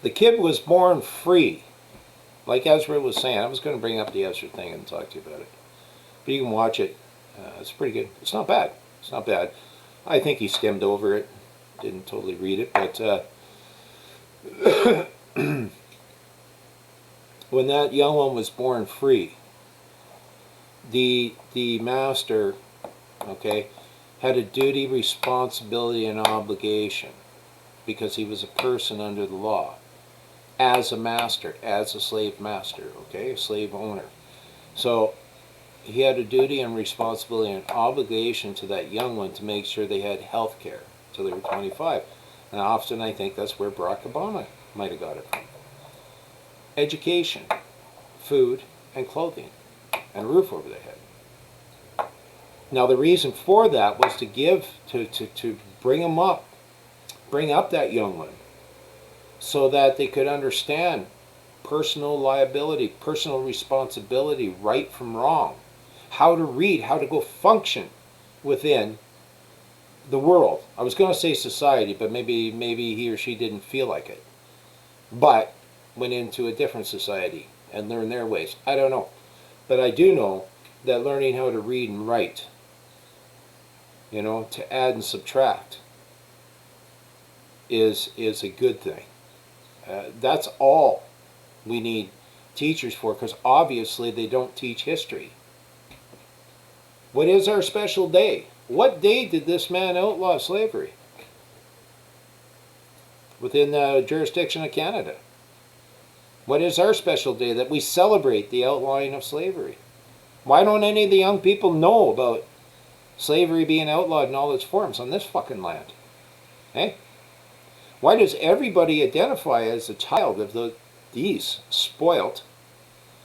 the kid was born free. Like Ezra was saying, I was going to bring up the Ezra thing and talk to you about it. But you can watch it. It's pretty good. It's not bad. It's not bad. I think he skimmed over it. Didn't totally read it, but when that young one was born free, the master, okay, had a duty, responsibility, and obligation because he was a person under the law, as a master, as a slave master, okay, a slave owner. So he had a duty and responsibility and obligation to that young one to make sure they had health care till they were 25. And often I think that's where Barack Obama might have got it from. Education, food, and clothing, and a roof over their head. Now the reason for that was to give, to bring them up, bring up that young one, so that they could understand personal liability, personal responsibility, right from wrong, how to read, how to go function within the world. I was going to say society, but maybe he or she didn't feel like it. But went into a different society and learned their ways. I don't know. But I do know that learning how to read and write, you know, to add and subtract is a good thing. That's all we need teachers for, because obviously they don't teach history. What is our special day? What day did this man outlaw slavery within the jurisdiction of Canada? What is our special day that we celebrate the outlawing of slavery? Why don't any of the young people know about slavery being outlawed in all its forms on this fucking land? Eh? Why does everybody identify as a child of these spoilt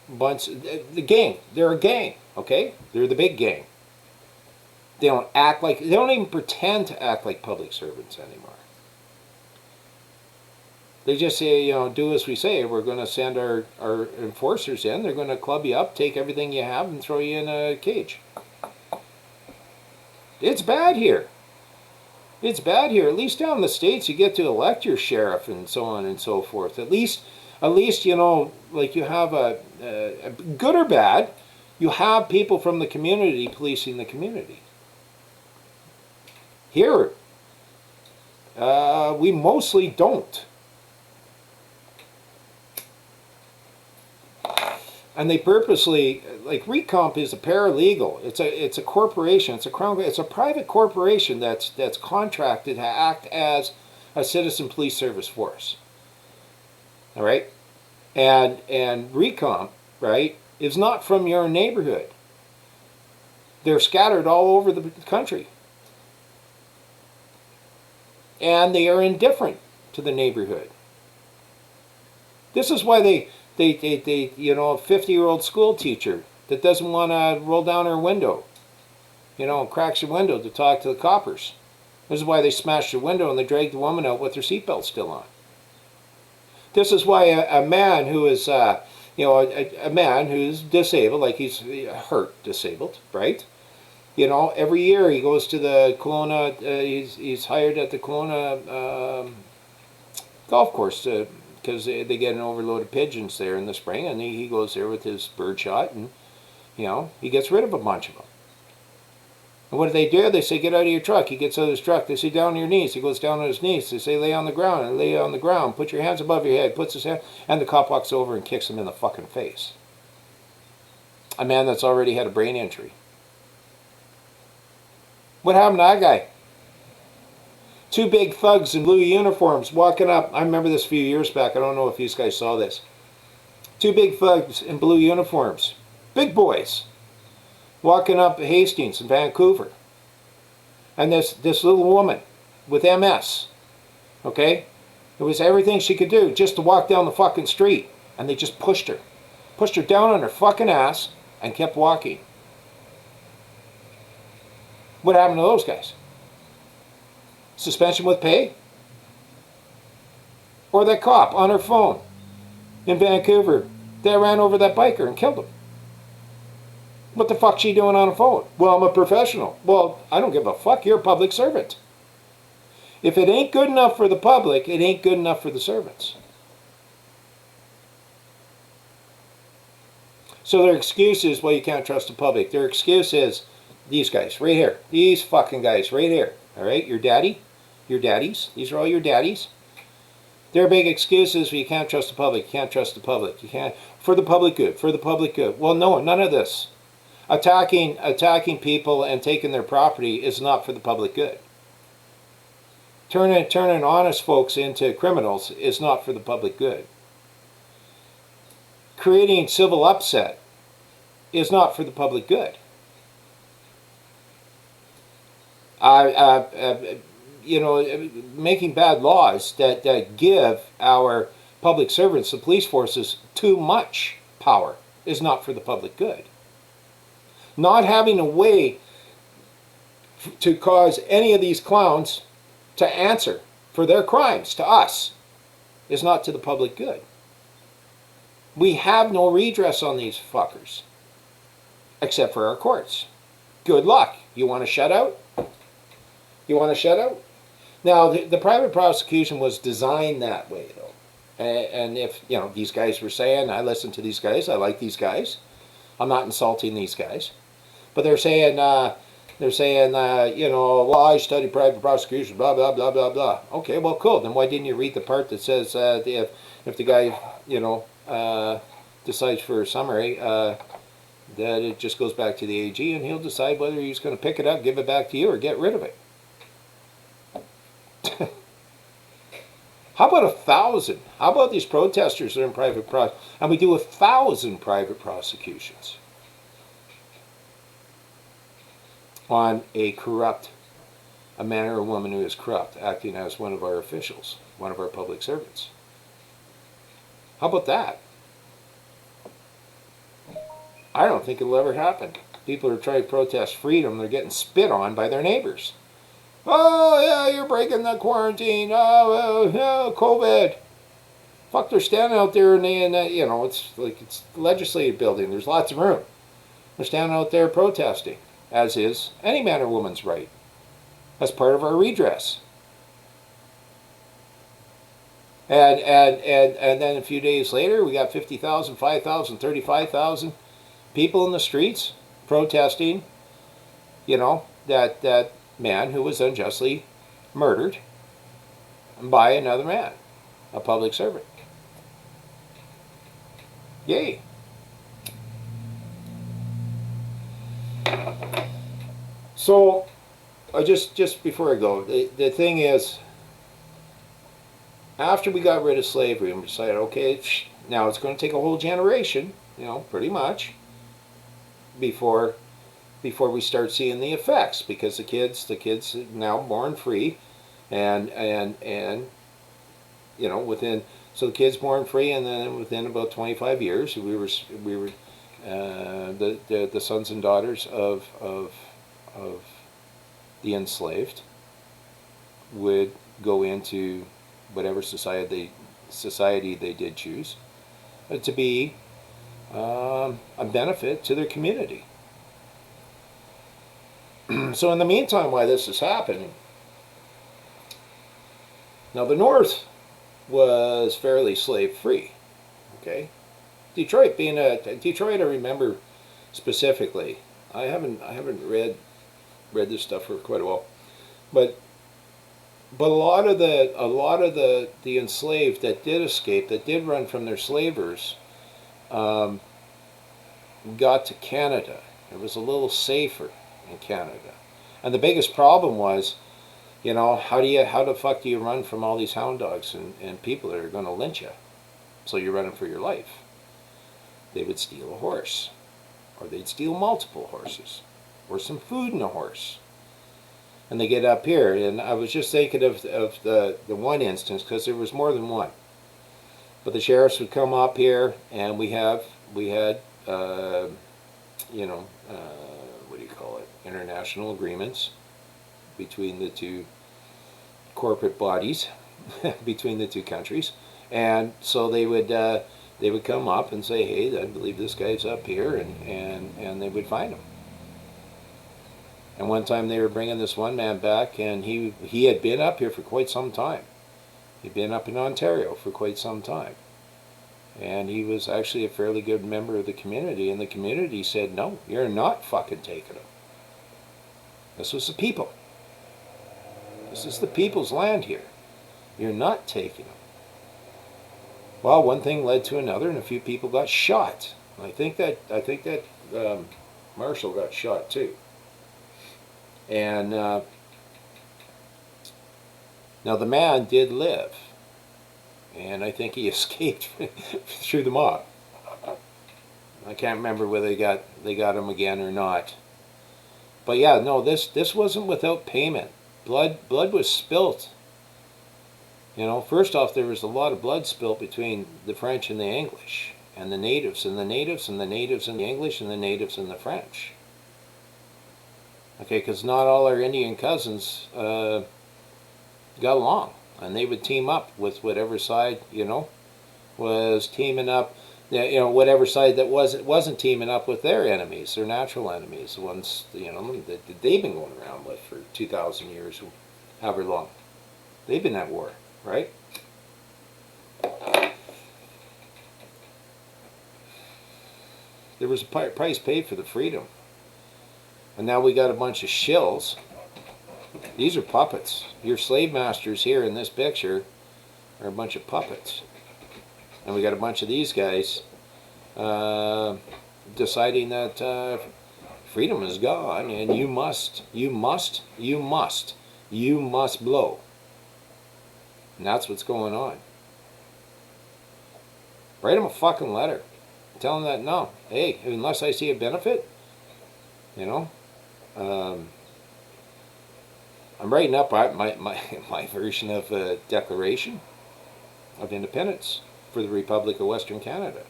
bunch? The gang. They're a gang, okay? They're the big gang. They don't act like, they don't even pretend to act like public servants anymore. They just say, you know, do as we say. We're going to send our enforcers in. They're going to club you up, take everything you have, and throw you in a cage. It's bad here. It's bad here. At least down in the States, you get to elect your sheriff and so on and so forth. At least, you know, like you have a good or bad, you have people from the community policing the community. Here, we mostly don't. And they purposely, like Recomp is a paralegal. It's a corporation. It's a private corporation that's contracted to act as a citizen police service force. All right, and Recomp, right, is not from your neighborhood. They're scattered all over the country, and they are indifferent to the neighborhood. This is why they you know, a 50-year-old school teacher that doesn't want to roll down her window, you know, cracks her window to talk to the coppers. This is why they smashed her window and they dragged the woman out with her seatbelt still on. This is why a man who is, you know, a man who's disabled, like he's hurt disabled, right? You know, every year he goes to the Kelowna, he's hired at the Kelowna golf course because they get an overload of pigeons there in the spring, and he goes there with his birdshot, and, you know, he gets rid of a bunch of them. And what do? They say, get out of your truck. He gets out of his truck. They say, down on your knees. He goes down on his knees. They say, lay on the ground. And lay on the ground. Put your hands above your head. Puts his hand, and the cop walks over and kicks him in the fucking face. A man that's already had a brain injury. What happened to that guy? Two big thugs in blue uniforms walking up. I remember this a few years back. I don't know if you guys saw this. Two big thugs in blue uniforms, big boys, walking up Hastings in Vancouver. And this little woman with MS, okay? It was everything she could do just to walk down the fucking street. And they just pushed her. Pushed her down on her fucking ass and kept walking. What happened to those guys? Suspension with pay? Or that cop on her phone in Vancouver that ran over that biker and killed him? What the fuck's she doing on a phone? Well, I'm a professional. Well, I don't give a fuck. You're a public servant. If it ain't good enough for the public, it ain't good enough for the servants. So their excuse is, well, you can't trust the public. Their excuse is these guys right here. These fucking guys right here. All right? Your daddy? Your daddies? These are all your daddies? Their big excuse is, well, you can't trust the public. You can't trust the public. You can't. For the public good. For the public good. Well, no, none of this. Attacking people and taking their property is not for the public good. Turning honest folks into criminals is not for the public good. Creating civil upset is not for the public good. You know, making bad laws that give our public servants, the police forces, too much power is not for the public good. Not having a way to cause any of these clowns to answer for their crimes to us is not to the public good. We have no redress on these fuckers, except for our courts. Good luck. You want to shut out? You want to shut out? Now, the private prosecution was designed that way, though. And if, you know, these guys were saying, I listen to these guys, I like these guys, I'm not insulting these guys. But they're saying, you know, well, I studied private prosecution, blah, blah, blah, blah, blah. Okay, well, cool. Then why didn't you read the part that says if the guy, you know, decides for a summary, that it just goes back to the AG and he'll decide whether he's going to pick it up, give it back to you, or get rid of it. How about 1,000? How about these protesters that are in private and we do 1,000 private prosecutions on a man or a woman who is corrupt, acting as one of our officials, one of our public servants. How about that? I don't think it'll ever happen. People are trying to protest freedom, they're getting spit on by their neighbors. Oh, yeah, you're breaking the quarantine. Oh, COVID. Fuck, they're standing out there and you know, it's like it's the legislative building. There's lots of room. They're standing out there protesting, as is any man or woman's right. That's part of our redress. And then a few days later, we got 50,000, 5,000, 35,000 people in the streets protesting, you know, that man who was unjustly murdered by another man, a public servant. Yay. So, just before I go, the thing is, after we got rid of slavery and decided, okay, now it's going to take a whole generation, you know, pretty much, before we start seeing the effects, because the kids are now born free, and you know, so the kids born free, and then within about 25 years, we were the sons and daughters of the enslaved would go into whatever society they did choose to be a benefit to their community. So in the meantime, while this is happening, now the North was fairly slave-free. Okay, Detroit, I remember specifically. I haven't read this stuff for quite a while, but a lot of the enslaved that did escape, that did run from their slavers, got to Canada. It was a little safer in Canada, and the biggest problem was, you know, how the fuck do you run from all these hound dogs and people that are going to lynch you? So you're running for your life. they would steal a horse, or they'd steal multiple horses, or some food in a horse. And they get up here, and I was just thinking of the one instance, because there was more than one. But the sheriffs would come up here, and we had, you know, what do you call it, international agreements between the two corporate bodies, between the two countries. And so they would come up and say, hey, I believe this guy's up here, and they would find him. And one time they were bringing this one man back, and he had been up here for quite some time. He'd been up in Ontario for quite some time. And he was actually a fairly good member of the community, and the community said, no, you're not fucking taking him. This was the people. This is the people's land here. You're not taking him. Well, one thing led to another, and a few people got shot. I think that Marshall got shot too. And now the man did live, and I think he escaped through the mob. I can't remember whether they got him again or not. But yeah, no, this wasn't without payment. Blood was spilt. You know, first off, there was a lot of blood spilt between the French and the English, and the natives, and the natives, and the natives, and the English, and the natives, and the French. Okay, because not all our Indian cousins got along, and they would team up with whatever side, you know, was teaming up. You know, whatever side that wasn't teaming up with their enemies, their natural enemies, the ones, you know, that they've been going around with for 2,000 years, however long. They've been at war, right? There was a price paid for the freedom. And now we got a bunch of shills. These are puppets. Your slave masters here in this picture are a bunch of puppets. And we got a bunch of these guys deciding that freedom is gone, and you must blow. And that's what's going on. Write them a fucking letter. Tell them that, no, hey, unless I see a benefit, you know, I'm writing up my version of a Declaration of Independence for the Republic of Western Canada.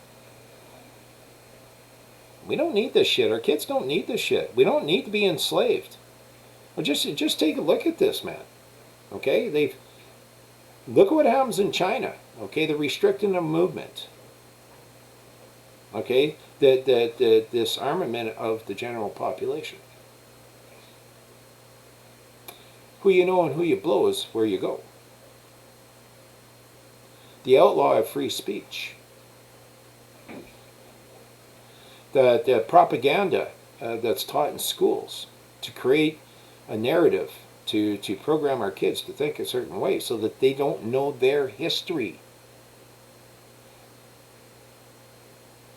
We don't need this shit. Our kids don't need this shit. We don't need to be enslaved. Well, just take a look at this, man. Okay, look at what happens in China. Okay, they're restricting the movement. Okay, the disarmament of the general population. Who you know and who you blow is where you go. The outlaw of free speech. The propaganda that's taught in schools to create a narrative, to program our kids to think a certain way so that they don't know their history.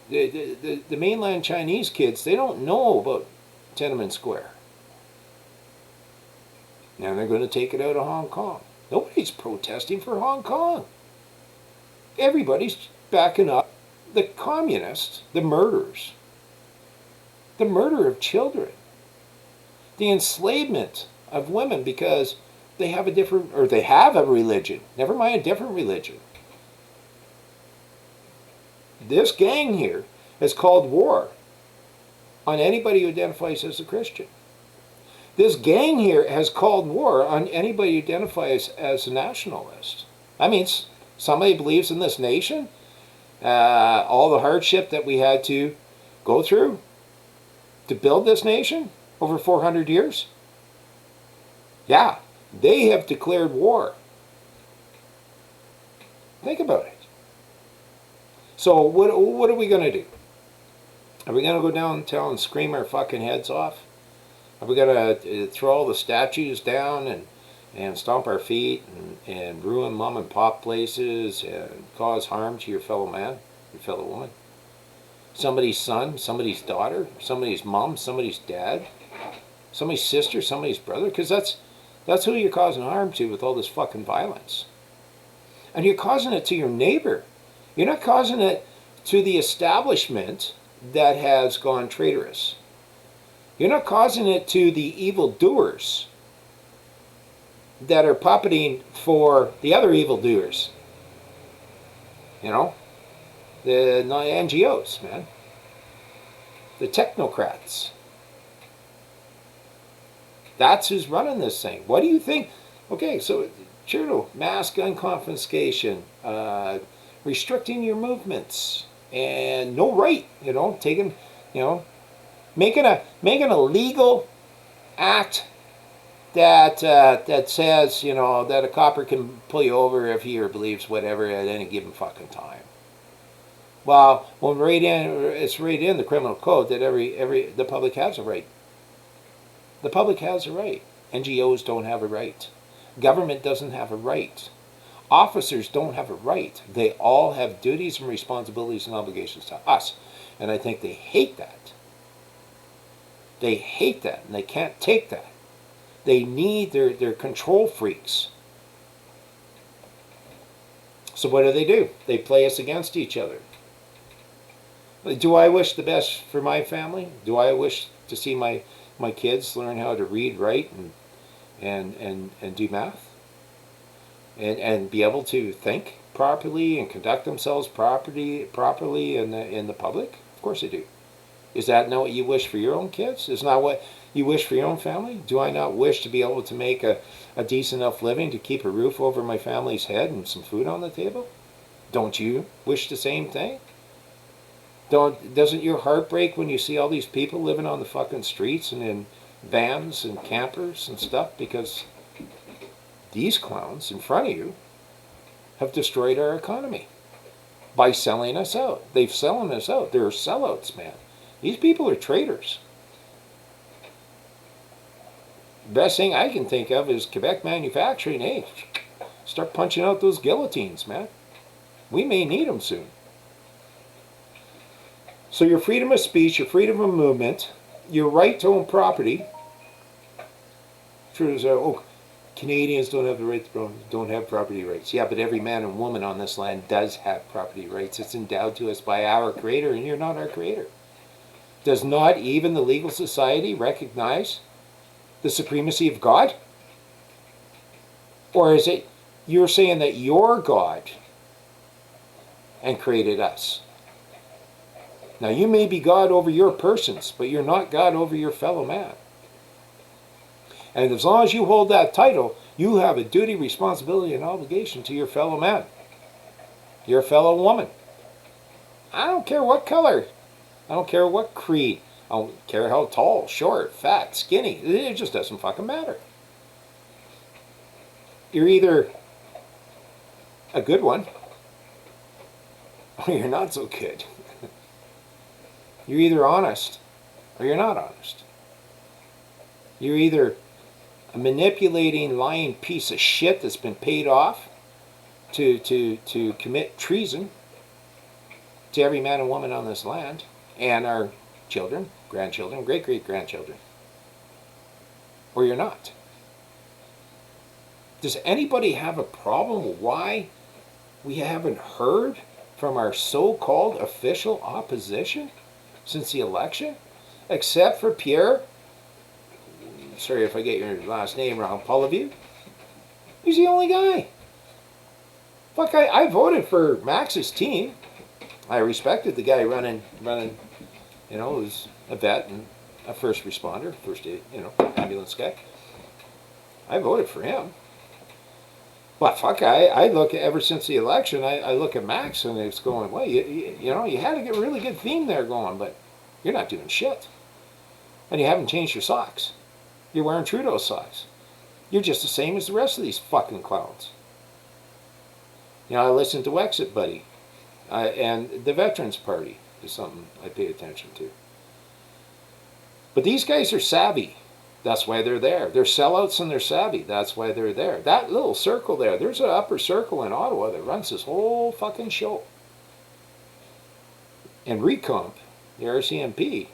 The mainland Chinese kids, they don't know about Tiananmen Square. Now they're going to take it out of Hong Kong. Nobody's protesting for Hong Kong. Everybody's backing up the communists, the murderers, the murder of children, the enslavement of women because they have a religion, never mind a different religion. This gang here has called war on anybody who identifies as a Christian. This gang here has called war on anybody who identifies as a nationalist. I mean, somebody believes in this nation, all the hardship that we had to go through to build this nation over 400 years. Yeah, they have declared war. Think about it. So what are we going to do? Are we going to go downtown and scream our fucking heads off? Are we going to throw all the statues down and stomp our feet and ruin mom and pop places and cause harm to your fellow man, your fellow woman? Somebody's son, somebody's daughter, somebody's mom, somebody's dad, somebody's sister, somebody's brother? Because that's who you're causing harm to with all this fucking violence. And you're causing it to your neighbor. You're not causing it to the establishment that has gone traitorous. You're not causing it to the evildoers that are puppeting for the other evildoers. You know, the NGOs, man. The technocrats. That's who's running this thing. What do you think? Okay, so Trudeau, mass gun confiscation, restricting your movements, and no right, taking, making a legal act that that says, that a copper can pull you over if he or believes whatever at any given fucking time. Well, it's right in the criminal code that the public has a right. The public has a right. NGOs don't have a right. Government doesn't have a right. Officers don't have a right. They all have duties and responsibilities and obligations to us. And I think they hate that. They hate that, and they can't take that. They need their control freaks. So what do? They play us against each other. Do I wish the best for my family? Do I wish to see my kids learn how to read, write, and do math? And be able to think properly and conduct themselves properly in the public? Of course I do. Is that not what you wish for your own kids? Is not what you wish for your own family? Do I not wish to be able to make a decent enough living to keep a roof over my family's head and some food on the table? Don't you wish the same thing? Doesn't your heart break when you see all these people living on the fucking streets and in vans and campers and stuff because these clowns in front of you have destroyed our economy by selling us out. They've selling us out. They're sellouts, man. These people are traitors. Best thing I can think of is Quebec manufacturing. Hey, start punching out those guillotines, man. We may need them soon. So your freedom of speech, your freedom of movement, your right to own property. Canadians don't have the right to don't have property rights. Yeah, but every man and woman on this land does have property rights. It's endowed to us by our Creator, and you're not our Creator. Does not even the legal society recognize the supremacy of God? Or is it you're saying that you're God and created us? Now, you may be God over your persons, but you're not God over your fellow man. And as long as you hold that title, you have a duty, responsibility, and obligation to your fellow man, your fellow woman. I don't care what color. I don't care what creed. I don't care how tall, short, fat, skinny. It just doesn't fucking matter. You're either a good one or you're not so good. You're either honest or you're not honest. You're either a manipulating, lying piece of shit that's been paid off to commit treason to every man and woman on this land and our children, grandchildren, great-great-grandchildren. Or you're not. Does anybody have a problem with why we haven't heard from our so-called official opposition since the election? Except for Pierre, sorry if I get your last name wrong, Poilievre. He's the only guy. Fuck, I voted for Max's team. I respected the guy running, who's a vet and a first responder, first aid, ambulance guy. I voted for him. But fuck, I look at, ever since the election, I look at Max and it's going, well, you had a really good theme there going, but you're not doing shit. And you haven't changed your socks. You're wearing Trudeau socks. You're just the same as the rest of these fucking clowns. I listen to Exit Buddy. And the Veterans Party is something I pay attention to. But these guys are savvy. That's why they're there. They're sellouts and they're savvy. That's why they're there. That little circle there, there's an upper circle in Ottawa that runs this whole fucking show. And Recomp, the RCMP,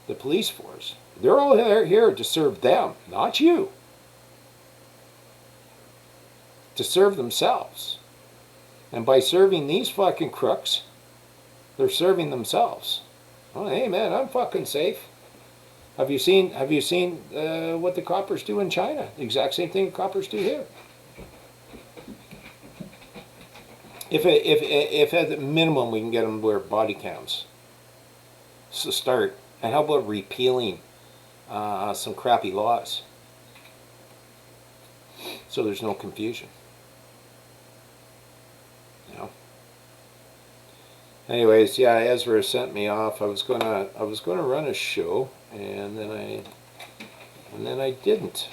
the police force, they're all here to serve them, not you. To serve themselves. And by serving these fucking crooks, They're serving themselves. Oh, hey man, I'm fucking safe. Have you seen what the coppers do in China? The exact same thing the coppers do here. If at the minimum we can get them to wear body cams, so start. And how about repealing some crappy laws so there's no confusion? You know. Anyways, yeah, Ezra sent me off. I was gonna run a show, and then I didn't.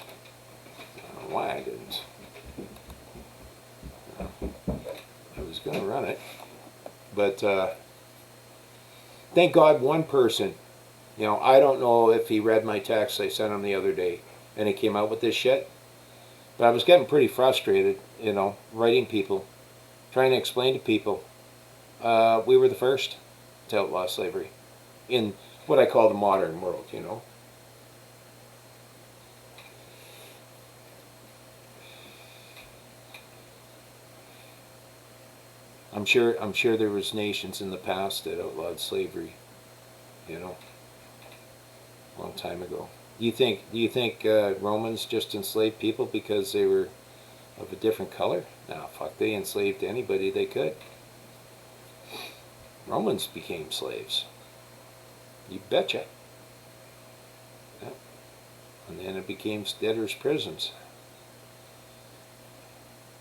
I don't know why I didn't. I was gonna run it, but thank God one person. You know, I don't know if he read my text I sent him the other day, and he came out with this shit. But I was getting pretty frustrated, you know, writing people, trying to explain to people. We were the first to outlaw slavery in what I call the modern world, you know. I'm sure there was nations in the past that outlawed slavery, you know, a long time ago. Do you think Romans just enslaved people because they were of a different color? No, fuck, they enslaved anybody they could. Romans became slaves. You betcha. Yeah. And then it became debtors' prisons.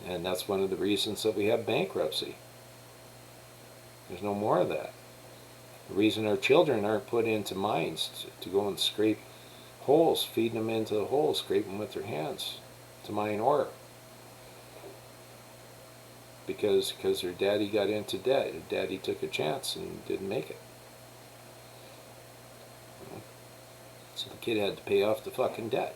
And that's one of the reasons that we have bankruptcy. There's no more of that. The reason our children aren't put into mines to go and scrape holes, feeding them into the holes, scrape them with their hands to mine ore. Because their daddy got into debt. Their daddy took a chance and didn't make it. So the kid had to pay off the fucking debt.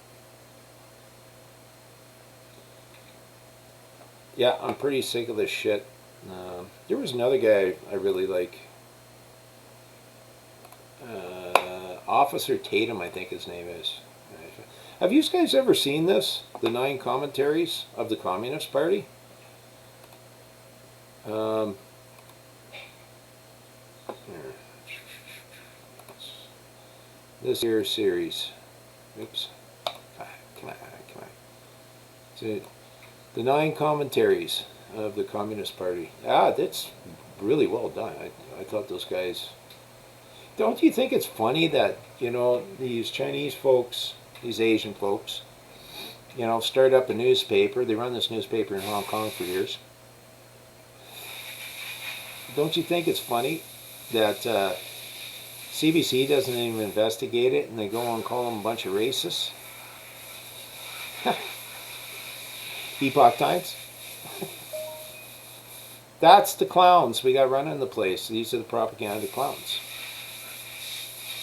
Yeah, I'm pretty sick of this shit. There was another guy I really like. Officer Tatum, I think his name is. Have you guys ever seen this? The 9 commentaries of the Communist Party? This here series. Oops. Come on. So, the 9 commentaries of the Communist Party. That's really well done. I thought those guys... Don't you think it's funny that, you know, these Chinese folks, these Asian folks, you know, start up a newspaper. They run this newspaper in Hong Kong for years. Don't you think it's funny that CBC doesn't even investigate it and they go and call them a bunch of racists? Epoch Times? That's the clowns we got running the place. These are the propaganda clowns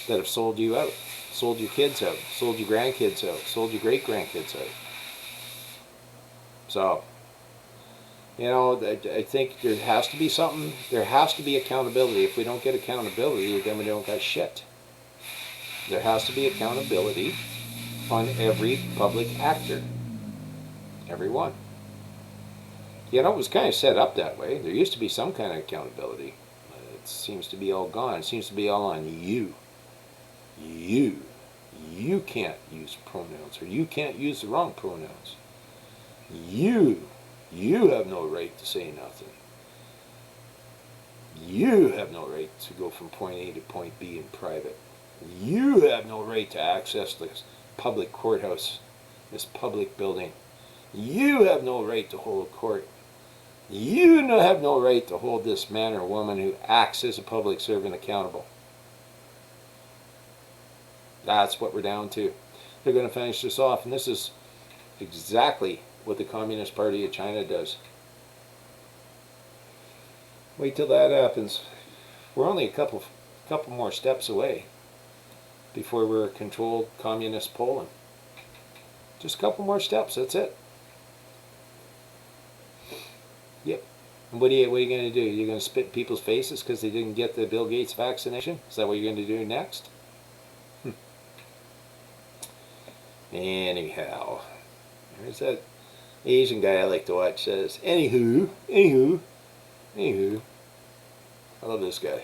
that have sold you out, sold your kids out, sold your grandkids out, sold your great-grandkids out. So, you know, I think there has to be something, there has to be accountability. If we don't get accountability, then we don't got shit. There has to be accountability on every public actor. Every one. You know, it was kind of set up that way. There used to be some kind of accountability. It seems to be all gone. It seems to be all on you. You can't use pronouns, or you can't use the wrong pronouns. You have no right to say nothing. You have no right to go from point A to point B in private. You have no right to access this public courthouse, this public building. You have no right to hold court. You have no right to hold this man or woman who acts as a public servant accountable. That's what we're down to. They're going to finish this off, and this is exactly what the Communist Party of China does. Wait till that happens. We're only a couple more steps away before we're controlled communist Poland. Just a couple more steps, that's it. Yep. And what are you going to do? You're going to spit in people's faces because they didn't get the Bill Gates vaccination? Is that what you're going to do next? Anyhow, there's that Asian guy I like to watch says, anywho. I love this guy.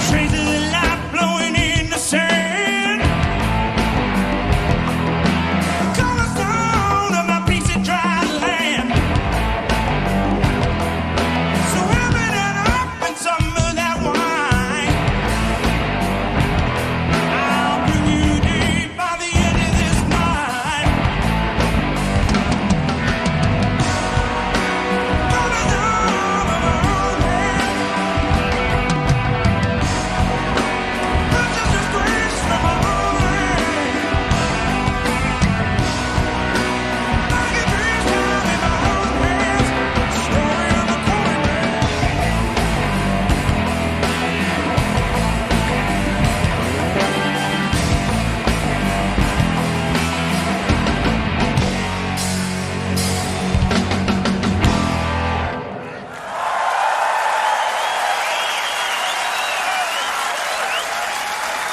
Traces of light blowing in the sand. The cornerstone of my piece of dry land. So heaven and up and some of that wine. I'll bring you deep by the end of this night. Cornerstone of my own hand. Just a squeeze from my own hand. I get dreams down in my own hands. Story of a calling man.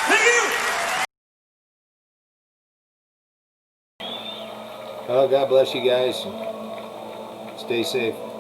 Thank you. Oh, God bless you guys. Stay safe.